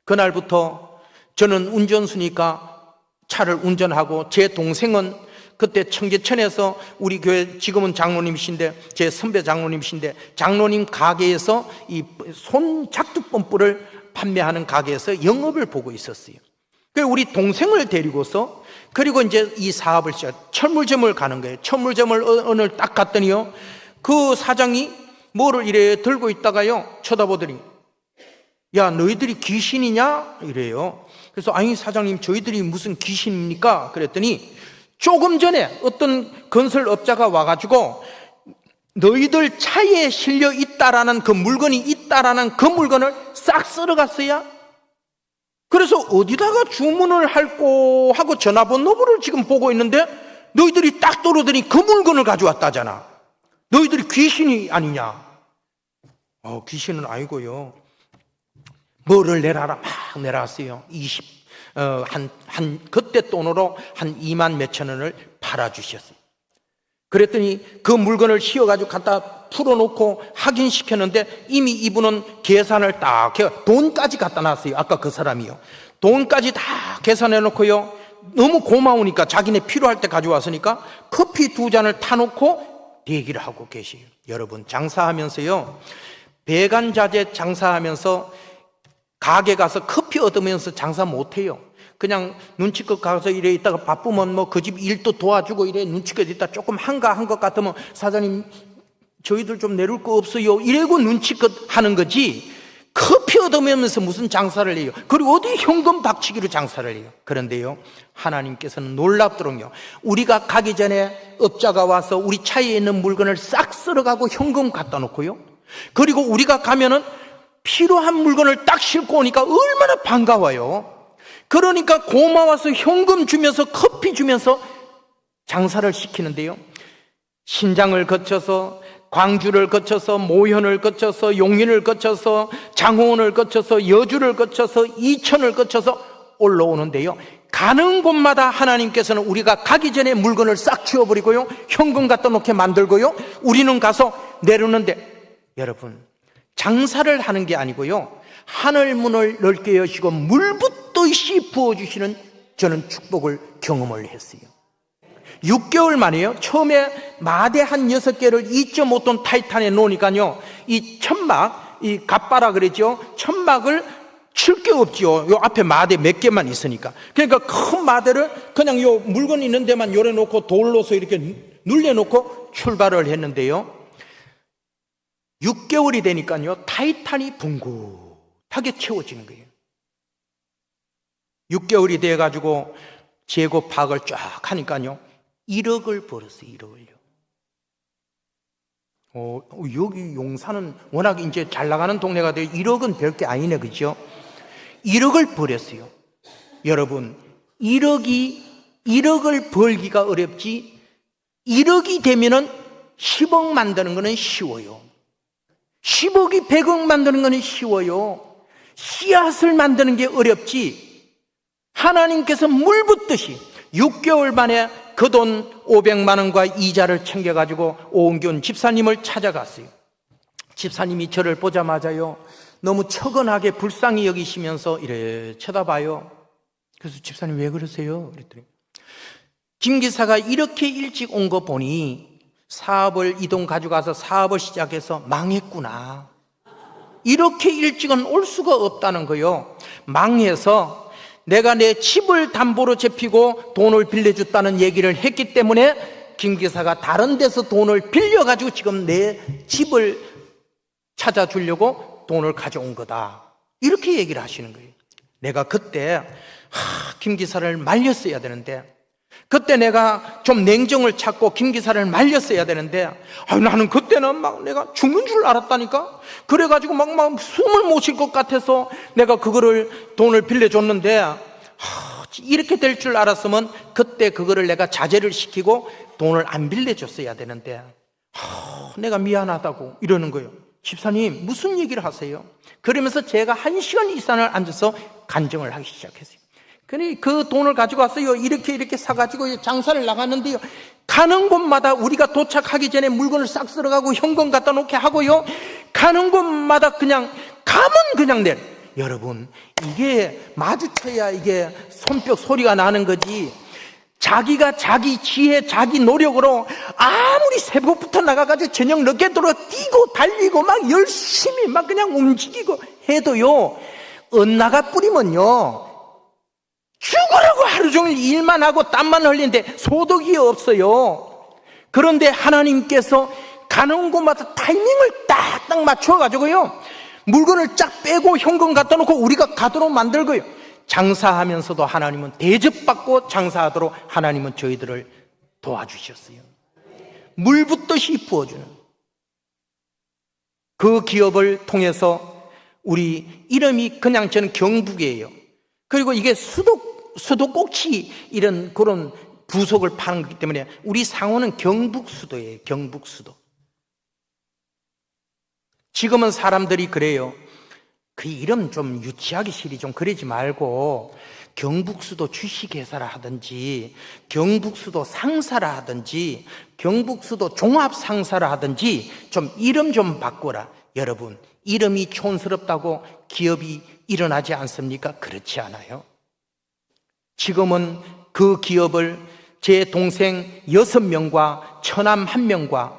그날부터 저는 운전수니까 차를 운전하고, 제 동생은 그때 청계천에서 우리 교회 지금은 장로님이신데, 제 선배 장로님이신데, 장로님 가게에서 이 손 작두펌프를 판매하는 가게에서 영업을 보고 있었어요. 그래서 우리 동생을 데리고서, 그리고 이제 이 사업을 시작, 철물점을 가는 거예요. 철물점을 오늘 딱 갔더니요, 그 사장이 뭐를 이래 들고 있다가요, 쳐다보더니, 야, 너희들이 귀신이냐? 이래요. 그래서 아니 사장님, 저희들이 무슨 귀신입니까? 그랬더니 조금 전에 어떤 건설업자가 와가지고 너희들 차에 실려 있다라는 그 물건이 있다라는 그 물건을 싹 쓸어갔어요. 그래서 어디다가 주문을 할꼬 하고 전화번호를 지금 보고 있는데 너희들이 딱 떨어더니 그 물건을 가져왔다잖아. 너희들이 귀신이 아니냐? 귀신은 아니고요. 뭐를 내라라 막 내놨어요. 그때 돈으로 한 2만 몇천 원을 팔아주셨어요. 그랬더니 그 물건을 씌워가지고 갖다 풀어놓고 확인시켰는데 이미 이분은 계산을 딱 해요. 돈까지 갖다 놨어요. 아까 그 사람이요. 돈까지 다 계산해놓고요. 너무 고마우니까 자기네 필요할 때 가져왔으니까 커피 2잔을 타놓고 대기를 하고 계세요. 여러분, 장사하면서요, 배관자재 장사하면서 가게 가서 커피 얻으면서 장사 못해요. 그냥 눈치껏 가서 이래 있다가 바쁘면 뭐 그 집 일도 도와주고 이래 눈치껏 있다 조금 한가한 것 같으면 사장님 저희들 좀 내릴 거 없어요 이래고 눈치껏 하는 거지, 커피 얻으면서 무슨 장사를 해요. 그리고 어디 현금 박치기로 장사를 해요. 그런데요, 하나님께서는 놀랍도록요, 우리가 가기 전에 업자가 와서 우리 차에 있는 물건을 싹 쓸어가고 현금 갖다 놓고요, 그리고 우리가 가면은 필요한 물건을 딱 싣고 오니까 얼마나 반가워요. 그러니까 고마워서 현금 주면서 커피 주면서 장사를 시키는데요, 신장을 거쳐서 광주를 거쳐서 모현을 거쳐서 용인을 거쳐서 장호원을 거쳐서 여주를 거쳐서 이천을 거쳐서 올라오는데요, 가는 곳마다 하나님께서는 우리가 가기 전에 물건을 싹 치워버리고요, 현금 갖다 놓게 만들고요, 우리는 가서 내려오는데, 여러분, 장사를 하는 게 아니고요, 하늘 문을 넓게 여시고 물 붓듯이 부어주시는 저는 축복을 경험을 했어요. 6개월 만에요, 처음에 마대 한 6개를 2.5톤 타이탄에 놓으니까요, 이 천막, 이 갓바라 그랬죠, 천막을 칠 게 없지요. 요 앞에 마대 몇 개만 있으니까. 그러니까 큰 마대를 그냥 요 물건 있는 데만 요래 놓고 돌로서 이렇게 눌려 놓고 출발을 했는데요, 6개월이 되니까요, 타이탄이 붕긋하게 채워지는 거예요. 6개월이 돼가지고 재고 파악을 쫙 하니까요, 1억을 벌었어요. 1억을요. 여기 용산은 워낙 이제 잘 나가는 동네가 돼요. 1억은 별게 아니네, 그죠? 1억을 벌었어요. 여러분, 1억을 벌기가 어렵지, 1억이 되면은 10억 만드는 거는 쉬워요. 10억이 100억 만드는 거는 쉬워요. 씨앗을 만드는 게 어렵지, 하나님께서 물 붓듯이 6개월 만에 그 돈 500만 원과 이자를 챙겨가지고 오은균 집사님을 찾아갔어요. 집사님이 저를 보자마자요, 너무 처근하게 불쌍히 여기시면서 이래 쳐다봐요. 그래서 집사님 왜 그러세요? 그랬더니 김 기사가 이렇게 일찍 온 거 보니 사업을 이 돈 가져가서 사업을 시작해서 망했구나. 이렇게 일찍은 올 수가 없다는 거요. 망해서 내가 내 집을 담보로 잡히고 돈을 빌려줬다는 얘기를 했기 때문에 김 기사가 다른 데서 돈을 빌려가지고 지금 내 집을 찾아주려고 돈을 가져온 거다. 이렇게 얘기를 하시는 거예요. 내가 그때 김 기사를 말렸어야 되는데, 그때 내가 좀 냉정을 찾고 김 기사를 말렸어야 되는데, 나는 그때는 막 내가 죽는 줄 알았다니까. 그래가지고 막 숨을 못 쉴 것 같아서 내가 그거를 돈을 빌려줬는데, 이렇게 될 줄 알았으면 그때 그거를 내가 자제를 시키고 돈을 안 빌려줬어야 되는데, 내가 미안하다고 이러는 거예요. 집사님 무슨 얘기를 하세요? 그러면서 제가 1시간 이상을 앉아서 간증을 하기 시작했어요. 그러니 그 돈을 가지고 왔어요. 이렇게 사가지고 장사를 나갔는데요, 가는 곳마다 우리가 도착하기 전에 물건을 싹 쓸어가고 현금 갖다 놓게 하고요, 가는 곳마다 그냥 가면 그냥 내려. 여러분, 이게 마주쳐야 이게 손뼉 소리가 나는 거지, 자기가 자기 지혜 자기 노력으로 아무리 새벽부터 나가가지고 저녁 늦게 들어 뛰고 달리고 막 열심히 막 그냥 움직이고 해도요, 엇나가 뿌리면요 죽으라고 하루 종일 일만 하고 땀만 흘리는데 소득이 없어요. 그런데 하나님께서 가는 곳마다 타이밍을 딱딱 맞춰가지고요, 물건을 쫙 빼고 현금 갖다 놓고 우리가 가도록 만들고요, 장사하면서도 하나님은 대접받고 장사하도록 하나님은 저희들을 도와주셨어요. 물 붓듯이 부어주는 그 기업을 통해서 우리 이름이 그냥 저는 경북이에요. 그리고 이게 수도꼭지 이런 그런 부속을 파는 거기 때문에 우리 상호는 경북수도예요. 경북수도. 지금은 사람들이 그래요. 그 이름 좀 유치하기 싫이 좀 그러지 말고 경북수도 주식회사라 하든지 경북수도 상사라 하든지 경북수도 종합상사라 하든지 좀 이름 좀 바꿔라. 여러분, 이름이 촌스럽다고 기업이 일어나지 않습니까? 그렇지 않아요. 지금은 그 기업을 제 동생 6명과 처남 1명과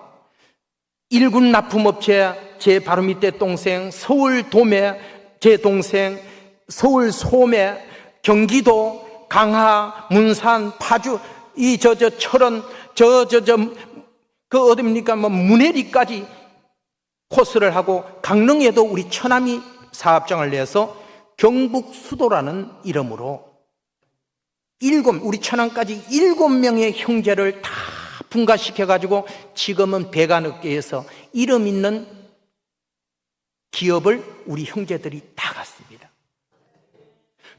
일군 납품업체 제 바로 밑에 동생, 서울 도매 제 동생, 서울 소매, 경기도 강하, 문산, 파주, 철원, 그 어딥니까? 문해리까지 코스를 하고 강릉에도 우리 처남이 사업장을 내서 경북 수도라는 이름으로 우리 천안까지 7명의 형제를 다 분가시켜가지고 지금은 배관업계에서 이름 있는 기업을 우리 형제들이 다 갔습니다.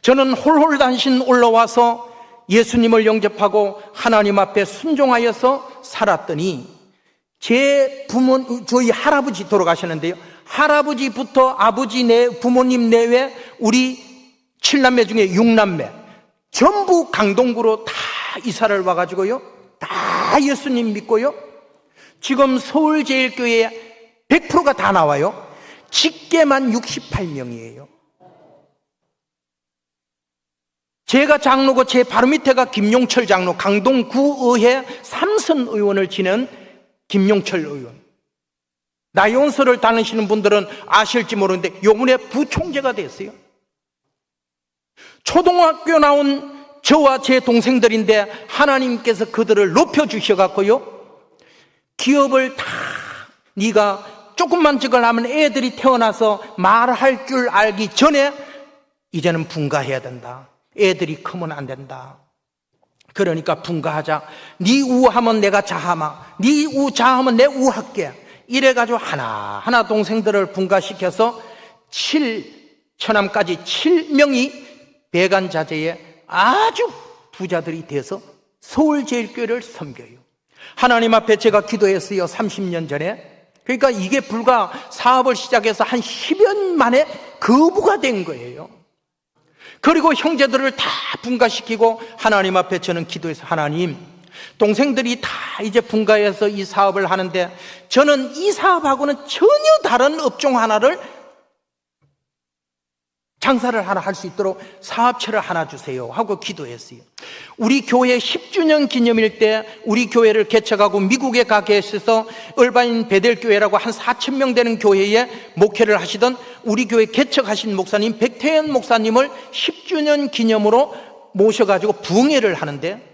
저는 홀홀단신 올라와서 예수님을 영접하고 하나님 앞에 순종하여서 살았더니 저희 할아버지 돌아가셨는데요, 할아버지부터 아버지 부모님 내외 우리 7남매 중에 6남매 전부 강동구로 다 이사를 와가지고요, 다 예수님 믿고요, 지금 서울제일교회 100%가 다 나와요. 직계만 68명이에요. 제가 장로고 제 바로 밑에가 김용철 장로, 강동구의회 삼선 의원을 지낸 김용철 의원. 나연서를 다니시는 분들은 아실지 모르는데 요번에 부총재가 됐어요. 초등학교 나온 저와 제 동생들인데 하나님께서 그들을 높여주셔갖고요, 기업을 다 네가 조금만 지나면 애들이 태어나서 말할 줄 알기 전에 이제는 분가해야 된다. 애들이 크면 안 된다. 그러니까 분가하자. 네 우하면 내가 자하마, 네 우 자하면 내 우할게. 이래가지고 하나하나 동생들을 분가시켜서 처남까지 7명이 배간자제에 아주 부자들이 돼서 서울제일교회를 섬겨요. 하나님 앞에 제가 기도했어요. 30년 전에. 그러니까 이게 불과 사업을 시작해서 한 10여 년 만에 거부가 된 거예요. 그리고 형제들을 다 분가시키고 하나님 앞에 저는 기도해서, 하나님, 동생들이 다 이제 분가해서 이 사업을 하는데 저는 이 사업하고는 전혀 다른 업종 하나를, 장사를 하나 할 수 있도록 사업체를 하나 주세요 하고 기도했어요. 우리 교회 10주년 기념일 때 우리 교회를 개척하고 미국에 가 계셔서 얼바인 베델교회라고 한 4,000명 되는 교회에 목회를 하시던 우리 교회 개척하신 목사님 백태현 목사님을 10주년 기념으로 모셔가지고 부흥회를 하는데,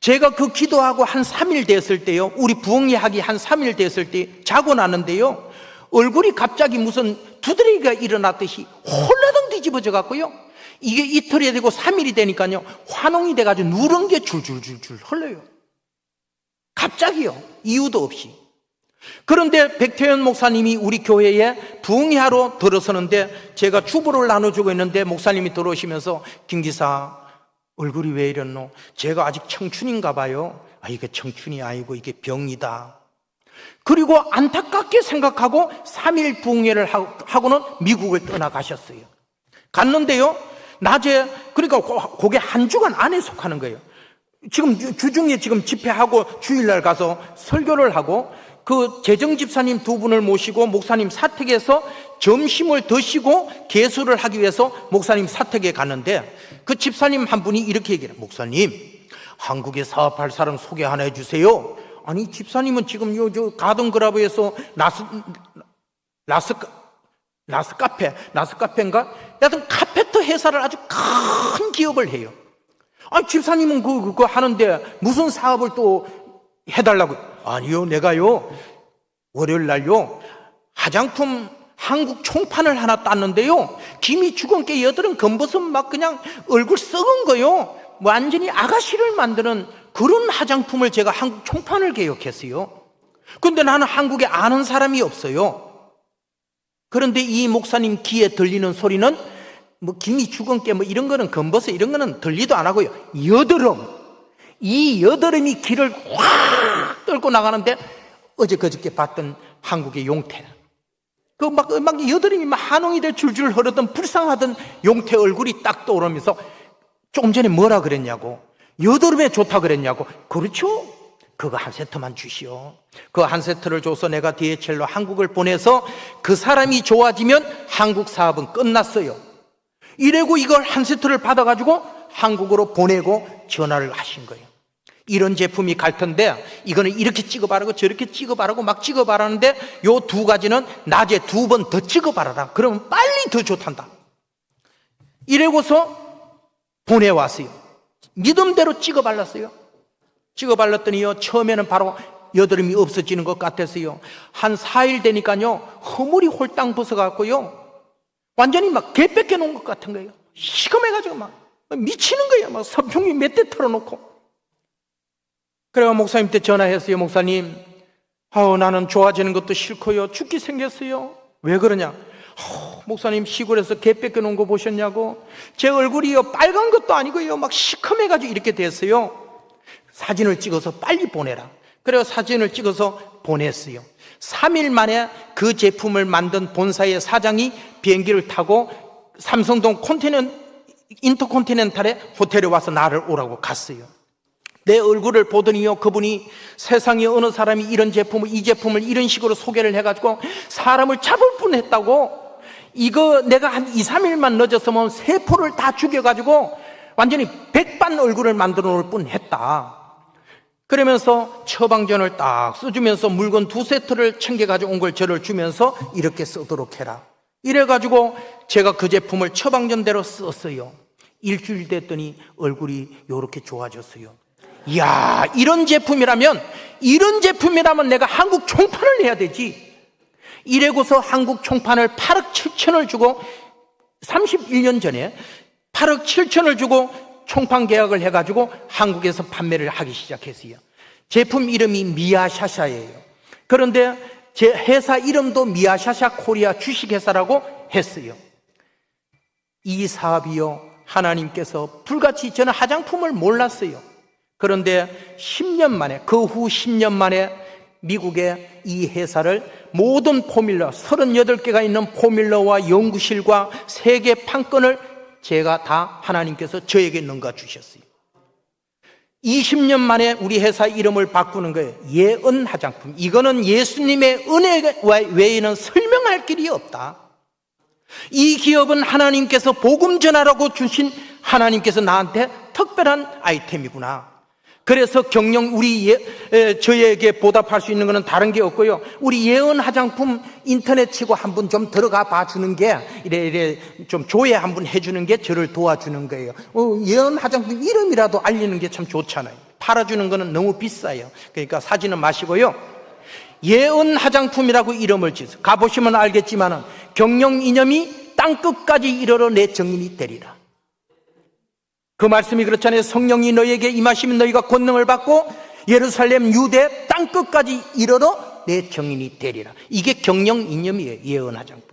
제가 그 기도하고 한 3일 됐을 때요, 우리 부흥회 하기 한 3일 됐을 때 자고 났는데요, 얼굴이 갑자기 무슨 두드러기가 일어났듯이 홀라당 뒤집어져 갖고요, 이게 이틀이 되고 3일이 되니까요 환웅이 돼가지고 누런 게 줄줄줄줄 흘러요. 갑자기요, 이유도 없이. 그런데 백태현 목사님이 우리 교회에 부흥회하러 들어서는데 제가 주보를 나눠주고 있는데 목사님이 들어오시면서, 김 기사 얼굴이 왜 이랬노? 제가 아직 청춘인가 봐요. 아, 이게 청춘이 아니고 이게 병이다. 그리고 안타깝게 생각하고 3일 부흥회를 하고는 미국을 떠나가셨어요. 갔는데요, 낮에, 그러니까 그게 한 주간 안에 속하는 거예요. 지금 주중에 지금 집회하고 주일날 가서 설교를 하고 그 재정집사님 2분을 모시고 목사님 사택에서 점심을 드시고 개수를 하기 위해서 목사님 사택에 갔는데, 그 집사님 한 분이 이렇게 얘기해요. 목사님, 한국에 사업할 사람 소개 하나 해주세요. 아니, 집사님은 지금 저 가든그라브에서 나스카페인가? 여하튼 카페트 회사를 아주 큰 기업을 해요. 아니, 집사님은 그거 하는데 무슨 사업을 또 해달라고? 아니요, 내가요, 월요일 날요, 화장품 한국 총판을 하나 땄는데요, 김이 죽은 게 여드름 검버섯 막 그냥 얼굴 썩은 거요. 완전히 아가씨를 만드는 그런 화장품을 제가 한국 총판을 개혁했어요. 근데 나는 한국에 아는 사람이 없어요. 그런데 이 목사님 귀에 들리는 소리는 뭐 김이 죽은 게 뭐 이런 거는 검버섯 이런 거는 들리도 안 하고요, 여드름. 이 여드름이 귀를 확 뚫고 나가는데, 어제 그저께 봤던 한국의 용태, 그 막 여드름이 막 한웅이 돼 줄줄 흐르던 불쌍하던 용태 얼굴이 딱 떠오르면서, 조금 전에 뭐라 그랬냐고, 여드름에 좋다 그랬냐고. 그렇죠, 그거 한 세트만 주시오. 그 한 세트를 줘서 내가 DHL로 한국을 보내서 그 사람이 좋아지면 한국 사업은 끝났어요. 이래고 이걸 한 세트를 받아가지고 한국으로 보내고 전화를 하신 거예요. 이런 제품이 갈 텐데 이거는 이렇게 찍어 바르고 저렇게 찍어 바르고 막 찍어 바르는데 요 2가지는 낮에 2번 더 찍어 바르라. 그러면 빨리 더 좋단다. 이래고서 보내왔어요. 믿음대로 찍어 발랐어요. 찍어 발랐더니요, 처음에는 바로 여드름이 없어지는 것 같았어요. 한 4일 되니까요, 허물이 홀딱 벗어갖고요, 완전히 막 개 뺏겨 놓은 것 같은 거예요. 시커매가지고 막 미치는 거예요. 막 선풍기 몇 대 털어놓고. 그래서 목사님한테 전화했어요. 목사님, 나는 좋아지는 것도 싫고요, 죽기 생겼어요. 왜 그러냐? 목사님, 시골에서 개 뺏겨 놓은 거 보셨냐고. 제 얼굴이요, 빨간 것도 아니고요, 막 시커매가지고 이렇게 됐어요. 사진을 찍어서 빨리 보내라. 그래서 사진을 찍어서 보냈어요. 3일 만에 그 제품을 만든 본사의 사장이 비행기를 타고 삼성동 인터컨티넨탈에 호텔에 와서 나를 오라고 갔어요. 내 얼굴을 보더니요, 그분이 세상에 어느 사람이 이런 제품을, 이 제품을 이런 식으로 소개를 해가지고 사람을 잡을 뻔했다고. 이거 내가 한 2, 3일만 늦었으면 세포를 다 죽여가지고 완전히 백반 얼굴을 만들어 놓을 뻔했다. 그러면서 처방전을 딱 써주면서 물건 2세트를 챙겨가지고 온 걸 저를 주면서 이렇게 쓰도록 해라. 이래가지고 제가 그 제품을 처방전대로 썼어요. 일주일 됐더니 얼굴이 이렇게 좋아졌어요. 이야, 이런 제품이라면 내가 한국 총판을 해야 되지. 이래고서 한국 총판을 8억 7천을 주고 31년 전에 8억 7천을 주고 총판 계약을 해가지고 한국에서 판매를 하기 시작했어요. 제품 이름이 미야샤샤예요. 그런데 제 회사 이름도 미야샤샤 코리아 주식회사라고 했어요. 이 사업이요, 하나님께서 불같이, 저는 화장품을 몰랐어요. 그런데 10년 만에, 그 후 10년 만에 미국의 이 회사를 모든 포뮬러, 38개가 있는 포뮬러와 연구실과 세계 판권을 제가 다 하나님께서 저에게 넘겨 주셨어요. 20년 만에 우리 회사 이름을 바꾸는 거예요. 예언 화장품. 이거는 예수님의 은혜 외에는 설명할 길이 없다. 이 기업은 하나님께서 복음 전하라고 주신, 하나님께서 나한테 특별한 아이템이구나. 그래서 경영, 저에게 보답할 수 있는 것은 다른 게 없고요. 우리 예언 화장품 인터넷 치고 한번 좀 들어가 봐 주는 게, 이래 좀 조회 한번 해주는 게 저를 도와주는 거예요. 예언 화장품 이름이라도 알리는 게 참 좋잖아요. 팔아주는 거는 너무 비싸요. 그러니까 사지는 마시고요. 예언 화장품이라고 이름을 지어서 가보시면 알겠지만은 경영 이념이 땅끝까지 이르러 내 정인이 되리라. 그 말씀이 그렇잖아요. 성령이 너희에게 임하시면 너희가 권능을 받고 예루살렘 유대 땅끝까지 이르러 내 정인이 되리라. 이게 경영 이념이에요. 예언 화장품.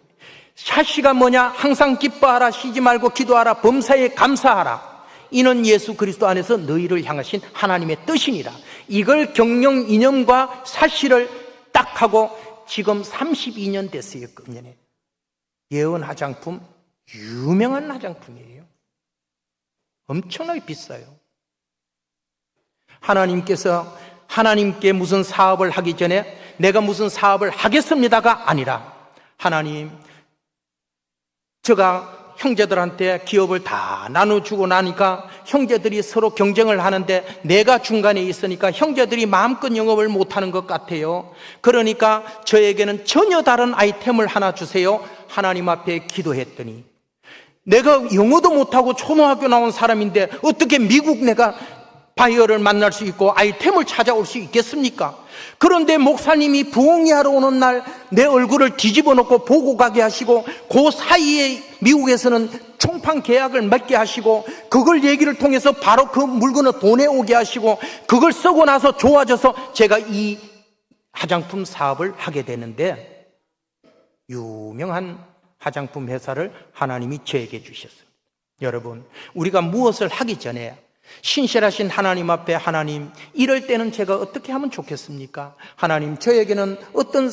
샤시가 뭐냐? 항상 기뻐하라, 쉬지 말고 기도하라, 범사에 감사하라. 이는 예수 그리스도 안에서 너희를 향하신 하나님의 뜻이니라. 이걸 경영 이념과 사실을 딱 하고 지금 32년 됐어요. 금년에. 예언 화장품, 유명한 화장품이에요. 엄청나게 비싸요. 하나님께 무슨 사업을 하기 전에 내가 무슨 사업을 하겠습니다가 아니라, 하나님, 제가 형제들한테 기업을 다 나눠주고 나니까 형제들이 서로 경쟁을 하는데 내가 중간에 있으니까 형제들이 마음껏 영업을 못하는 것 같아요. 그러니까 저에게는 전혀 다른 아이템을 하나 주세요. 하나님 앞에 기도했더니, 내가 영어도 못하고 초등학교 나온 사람인데 어떻게 미국 내가 바이어를 만날 수 있고 아이템을 찾아올 수 있겠습니까? 그런데 목사님이 부흥회하러 오는 날 내 얼굴을 뒤집어 놓고 보고 가게 하시고, 그 사이에 미국에서는 총판 계약을 맺게 하시고, 그걸 얘기를 통해서 바로 그 물건을 보내오게 하시고, 그걸 쓰고 나서 좋아져서 제가 이 화장품 사업을 하게 되는데, 유명한 화장품 회사를 하나님이 저에게 주셨습니다. 여러분, 우리가 무엇을 하기 전에 신실하신 하나님 앞에, 하나님, 이럴 때는 제가 어떻게 하면 좋겠습니까? 하나님, 저에게는 어떤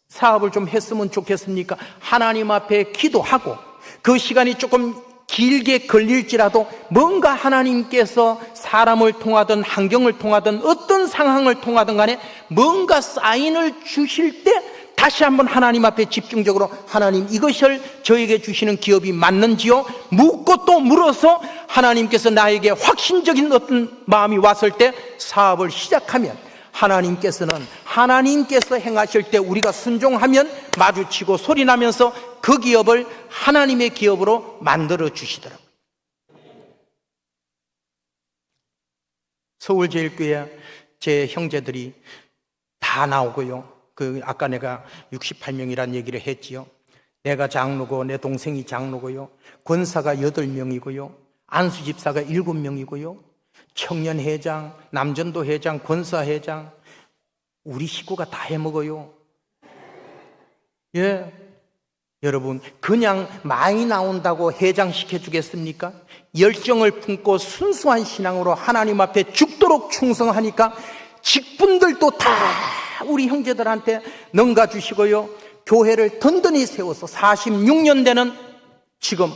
사업을 좀 했으면 좋겠습니까? 하나님 앞에 기도하고, 그 시간이 조금 길게 걸릴지라도 뭔가 하나님께서 사람을 통하든 환경을 통하든 어떤 상황을 통하든 간에 뭔가 사인을 주실 때 다시 한번 하나님 앞에 집중적으로, 하나님, 이것을 저에게 주시는 기업이 맞는지요? 묻고 또 물어서 하나님께서 나에게 확신적인 어떤 마음이 왔을 때 사업을 시작하면, 하나님께서 행하실 때 우리가 순종하면 마주치고 소리나면서 그 기업을 하나님의 기업으로 만들어 주시더라고요. 서울제일교회 제 형제들이 다 나오고요. 아까 내가 68명이라는 얘기를 했지요. 내가 장로고 내 동생이 장로고요. 권사가 8명이고요. 안수집사가 7명이고요. 청년회장, 남전도 회장, 권사회장, 우리 식구가 다 해먹어요. 예. 여러분, 그냥 많이 나온다고 회장시켜 주겠습니까? 열정을 품고 순수한 신앙으로 하나님 앞에 죽도록 충성하니까 직분들도 다 우리 형제들한테 넘겨주시고요. 교회를 든든히 세워서 46년 되는 지금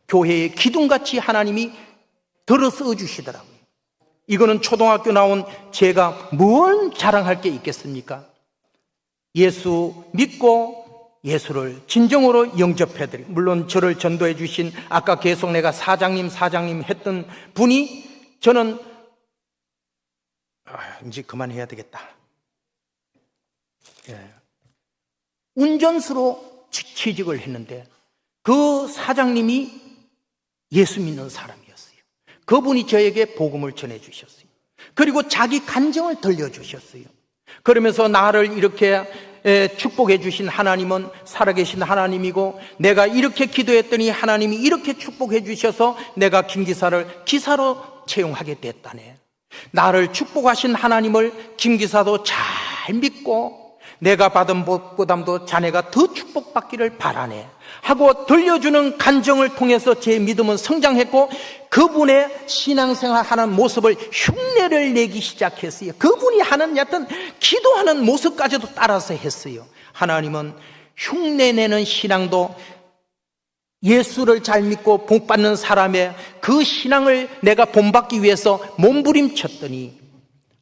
교회의 기둥같이 하나님이 들어서 주시더라고요. 이거는 초등학교 나온 제가 뭘 자랑할 게 있겠습니까? 예수 믿고 예수를 진정으로 영접해드리, 물론 저를 전도해 주신, 아까 계속 내가 사장님 했던 분이, 저는 이제 그만해야 되겠다. 운전수로 취직을 했는데 그 사장님이 예수 믿는 사람이었어요. 그분이 저에게 복음을 전해주셨어요. 그리고 자기 간증을 들려주셨어요. 그러면서 나를 이렇게 축복해 주신 하나님은 살아계신 하나님이고, 내가 이렇게 기도했더니 하나님이 이렇게 축복해 주셔서 내가 김기사를 기사로 채용하게 됐다네. 나를 축복하신 하나님을 김기사도 잘 믿고 내가 받은 복보담도 자네가 더 축복받기를 바라네 하고 들려주는 간증을 통해서 제 믿음은 성장했고, 그분의 신앙생활하는 모습을 흉내를 내기 시작했어요. 그분이 하는 여튼 기도하는 모습까지도 따라서 했어요. 하나님은 흉내내는 신앙도 예수를 잘 믿고 복받는 사람의 그 신앙을 내가 본받기 위해서 몸부림쳤더니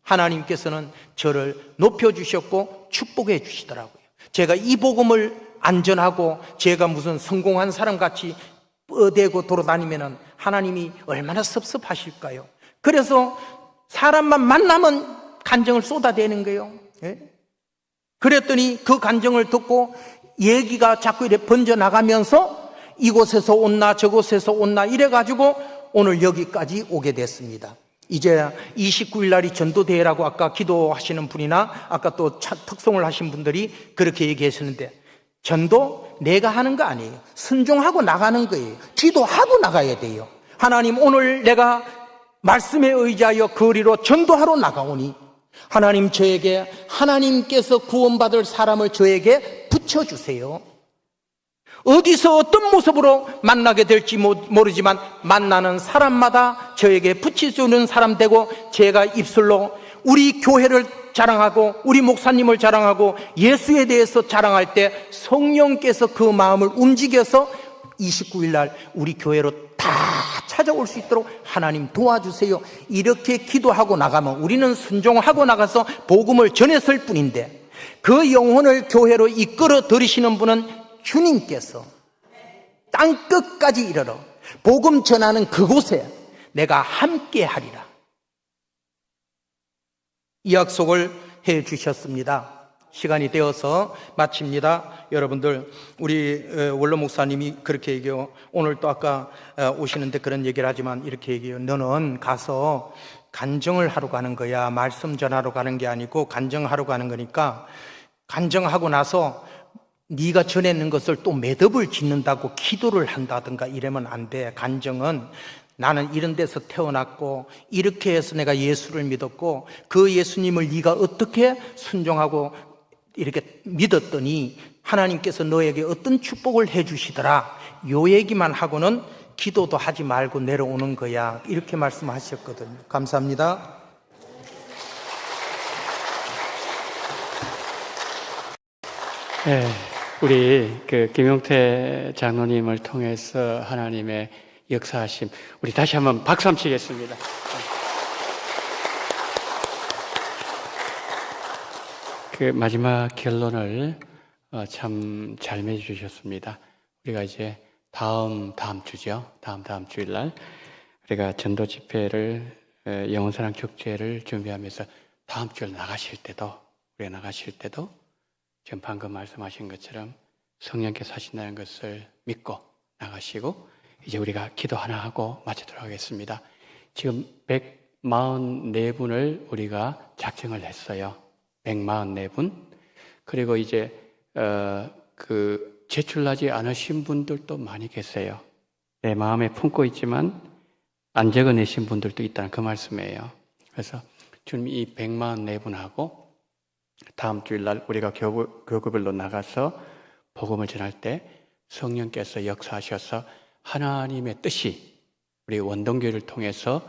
하나님께서는 저를 높여주셨고 축복해 주시더라고요. 제가 이 복음을 안전하고 제가 무슨 성공한 사람같이 뻗대고 돌아다니면 하나님이 얼마나 섭섭하실까요? 그래서 사람만 만나면 간증을 쏟아대는 거예요. 그랬더니 그 간증을 듣고 얘기가 자꾸 이렇게 번져나가면서 이곳에서 온나 저곳에서 온나 이래가지고 오늘 여기까지 오게 됐습니다. 이제 29일 날이 전도대회라고 아까 기도하시는 분이나 아까 또 특송을 하신 분들이 그렇게 얘기하시는데, 전도 내가 하는 거 아니에요. 순종하고 나가는 거예요. 기도하고 나가야 돼요. 하나님, 오늘 내가 말씀에 의지하여 거리로 전도하러 나가오니 하나님, 저에게 하나님께서 구원받을 사람을 저에게 붙여주세요. 어디서 어떤 모습으로 만나게 될지 모르지만 만나는 사람마다 저에게 붙여주는 사람 되고, 제가 입술로 우리 교회를 자랑하고 우리 목사님을 자랑하고 예수에 대해서 자랑할 때 성령께서 그 마음을 움직여서 29일 날 우리 교회로 다 찾아올 수 있도록 하나님 도와주세요. 이렇게 기도하고 나가면 우리는 순종하고 나가서 복음을 전했을 뿐인데, 그 영혼을 교회로 이끌어 들이시는 분은 주님께서 땅 끝까지 이르러 복음 전하는 그곳에 내가 함께 하리라, 이 약속을 해 주셨습니다. 시간이 되어서 마칩니다. 여러분들, 우리 원로 목사님이 그렇게 얘기해요. 오늘 또 아까 오시는데 그런 얘기를 하지만 이렇게 얘기해요. 너는 가서 간증을 하러 가는 거야. 말씀 전하러 가는 게 아니고 간증하러 가는 거니까, 간증하고 나서 네가 전했는 것을 또 매듭을 짓는다고 기도를 한다든가 이러면 안 돼. 간증은 나는 이런 데서 태어났고 이렇게 해서 내가 예수를 믿었고 그 예수님을 네가 어떻게 순종하고 이렇게 믿었더니 하나님께서 너에게 어떤 축복을 해 주시더라, 요 얘기만 하고는 기도도 하지 말고 내려오는 거야, 이렇게 말씀하셨거든요. 감사합니다. 네, 우리 김용태 장로님을 통해서 하나님의 역사하심, 우리 다시 한번 박수 한번 치겠습니다. 그 마지막 결론을 참 잘 맺어주셨습니다. 우리가 이제 다음 주죠. 다음 주일 날 우리가 전도 집회를, 영혼사랑 축제를 준비하면서 다음 주에 나가실 때도 지금 방금 말씀하신 것처럼 성령께서 하신다는 것을 믿고 나가시고, 이제 우리가 기도 하나 하고 마치도록 하겠습니다. 지금 144분을 우리가 작정을 했어요. 144분. 그리고 이제 제출하지 않으신 분들도 많이 계세요. 내 마음에 품고 있지만 안 적어내신 분들도 있다는 그 말씀이에요. 그래서 주님, 이 144분하고 다음 주일날 우리가 교구별로 나가서 복음을 전할 때 성령께서 역사하셔서 하나님의 뜻이 우리 원동교회를 통해서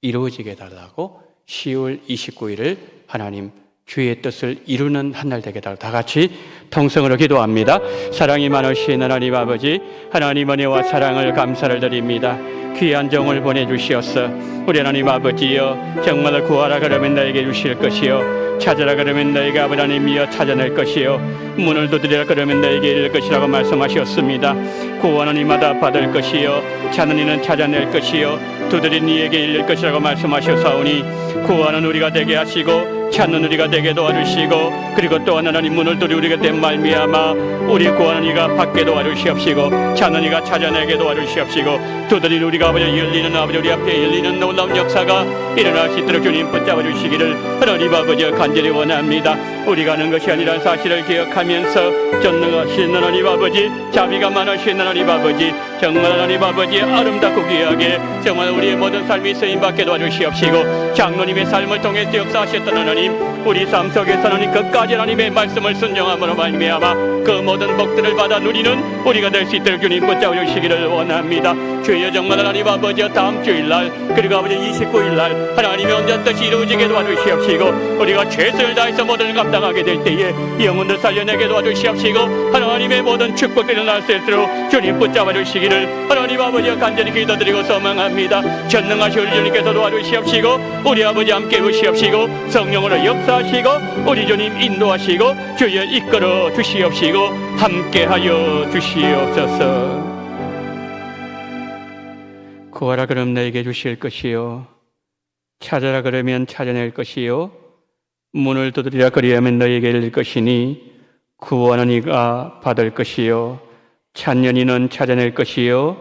이루어지게 해달라고 10월 29일을 하나님 주의 뜻을 이루는 한 날 되게 해달라고 다 같이 통성으로 기도합니다. 사랑이 많으신 하나님 아버지, 하나님 은혜와 사랑을 감사를 드립니다. 귀한 종을 보내주시었어. 우리 하나님 아버지여, 정말 구하라 그러면 너에게 주실 것이요, 찾으라 그러면 너희가 하나님이여 찾아낼 것이요, 문을 두드리라 그러면 너에게 열릴 것이라고 말씀하셨습니다. 구하는 이마다 받을 것이요, 찾는 이는 찾아낼 것이요, 두드린 이에게 열릴 것이라고 말씀하셨사오니, 구하는 우리가 되게 하시고 찾는 우리가 되게 도와주시고, 그리고 또한 하나님 문을 두드려 우리가 된 말미암아 우리 구하는 이가 받게 도와주시옵시고, 찾는 이가 찾아내게 도와주시옵시고, 두드린 우리가 아버지 열리는 아버지 우리 앞에 열리는 놀라운 역사가 일어날 수 있도록 주님 붙잡아 주시기를 하나님 아버지 간절히 원합니다. 우리가 하는 것이 아니란 사실을 기억하면서 전능하신 하나님 아버지, 자비가 많으신 하나님 아버지, 정말 하나님 아버지 아름답고 귀하게 정말 우리의 모든 삶이 쓰임받게 도와주시옵시고, 장로님의 삶을 통해서 역사하셨던 하나님, 우리 삶 속에서 하나님 끝까지 하나님의 말씀을 순종함으로 말미암아 그 모든 복들을 받아 누리는 우리가 될 수 있도록 주님 붙잡아 주시기를 원합니다. 주여 정말 하나님 아버지 다음 주일날 그리고 아버지 29일날 하나님의 온전 뜻이 이루어지게 도와주시옵시고, 우리가 최선을 다해서 모든 감당하게 될 때에 영혼들 살려내게 도와주시옵시고, 하나님의 모든 축복들이 일어날 수 있도록 주님 붙잡아 주시기를 하나님 아버지 간절히 기도드리고 소망합니다. 전능하신 우리 주님께서 도와주시옵시고, 우리 아버지 함께 해주시옵시고, 성령으로 역사하시고 우리 주님 인도하시고 주여 이끌어 주시옵시고 함께하여 주시옵소서. 구하라 그럼 너에게 주실 것이요, 찾아라 그러면 찾아낼 것이요, 문을 두드리라 그리하면 너에게 열릴 것이니 구하는 이가 받을 것이요, 찾는 이는 찾아낼 것이요,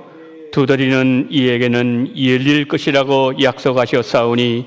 두드리는 이에게는 열릴 것이라고 약속하셨사오니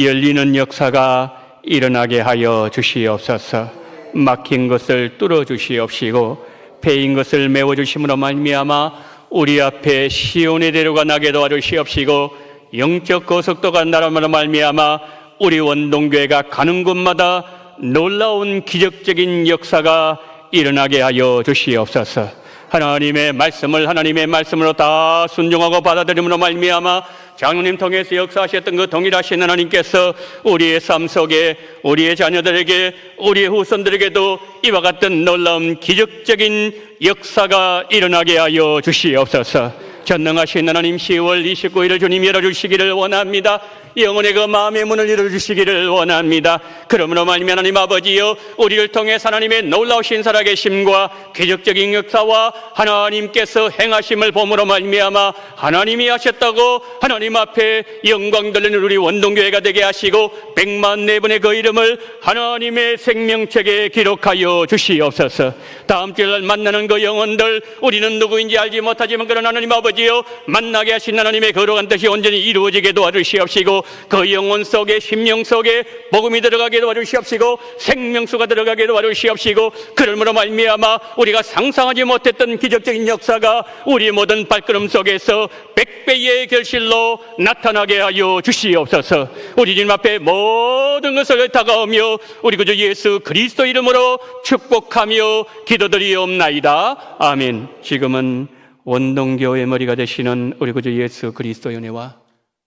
열리는 역사가 일어나게 하여 주시옵소서. 막힌 것을 뚫어 주시옵시고 패인 것을 메워 주심으로 말미암아 우리 앞에 시온의 대로가 나게 도와주시옵시고, 영적 고속도가 나름으로 말미암아 우리 원동교회가 가는 곳마다 놀라운 기적적인 역사가 일어나게 하여 주시옵소서. 하나님의 말씀으로 다 순종하고 받아들임으로 말미암아 장로님 통해서 역사하셨던 그 동일하신 하나님께서 우리의 삶 속에 우리의 자녀들에게 우리의 후손들에게도 이와 같은 놀라운 기적적인 역사가 일어나게 하여 주시옵소서. 전능하신 하나님 10월 29일을 주님 열어주시기를 원합니다. 영혼의 그 마음의 문을 열어주시기를 원합니다. 그러므로 말미암아 하나님 아버지여, 우리를 통해 하나님의 놀라우신 살아계심과 기적적인 역사와 하나님께서 행하심을 보므로 말미암아 하나님이 하셨다고 하나님 앞에 영광 돌리는 우리 원동교회가 되게 하시고 104분의 그 이름을 하나님의 생명책에 기록하여 주시옵소서. 다음 주일 만나는 그 영혼들, 우리는 누구인지 알지 못하지만 그런 하나님 아버지여, 만나게 하신 하나님의 거룩한 뜻이 온전히 이루어지게 도와주시옵시고, 그 영혼 속에 심령 속에 복음이 들어가게 도와주시옵시고 생명수가 들어가게 도와주시옵시고, 그러므로 말미암아 우리가 상상하지 못했던 기적적인 역사가 우리 모든 발걸음 속에서 100배의 결실로 나타나게 하여 주시옵소서. 우리 주님 앞에 모든 것을 다가오며 우리 구주 예수 그리스도 이름으로 축복하며 기도드리옵나이다. 아멘. 지금은 원동교의 머리가 되시는 우리 구주 예수 그리스도의 은혜와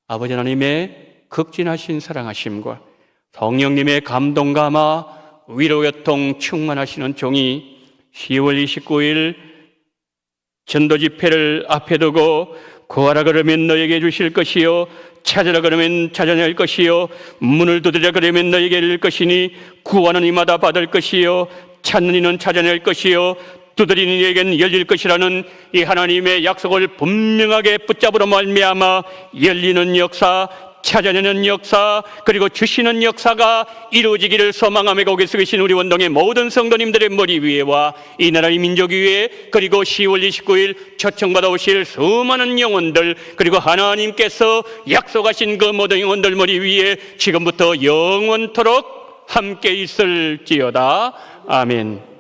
아버지 하나님의 극진하신 사랑하심과 성령님의 감동 감화 위로 교통 충만하시는 종이 10월 29일 전도 집회를 앞에 두고 구하라 그러면 너에게 주실 것이요, 찾으라 그러면 찾아낼 것이요, 문을 두드리라 그러면 너에게 열릴 것이니 구하는 이마다 받을 것이요, 찾는 이는 찾아낼 것이요, 두드리는 이에게는 열릴 것이라는 이 하나님의 약속을 분명하게 붙잡으로 말미암아 열리는 역사, 찾아내는 역사, 그리고 주시는 역사가 이루어지기를 소망하며 거기 서 계신 우리 원동의 모든 성도님들의 머리 위에와 이 나라의 민족 위에, 그리고 10월 29일 초청받아 오실 수많은 영혼들, 그리고 하나님께서 약속하신 그 모든 영혼들 머리 위에 지금부터 영원토록 함께 있을지어다. 아멘.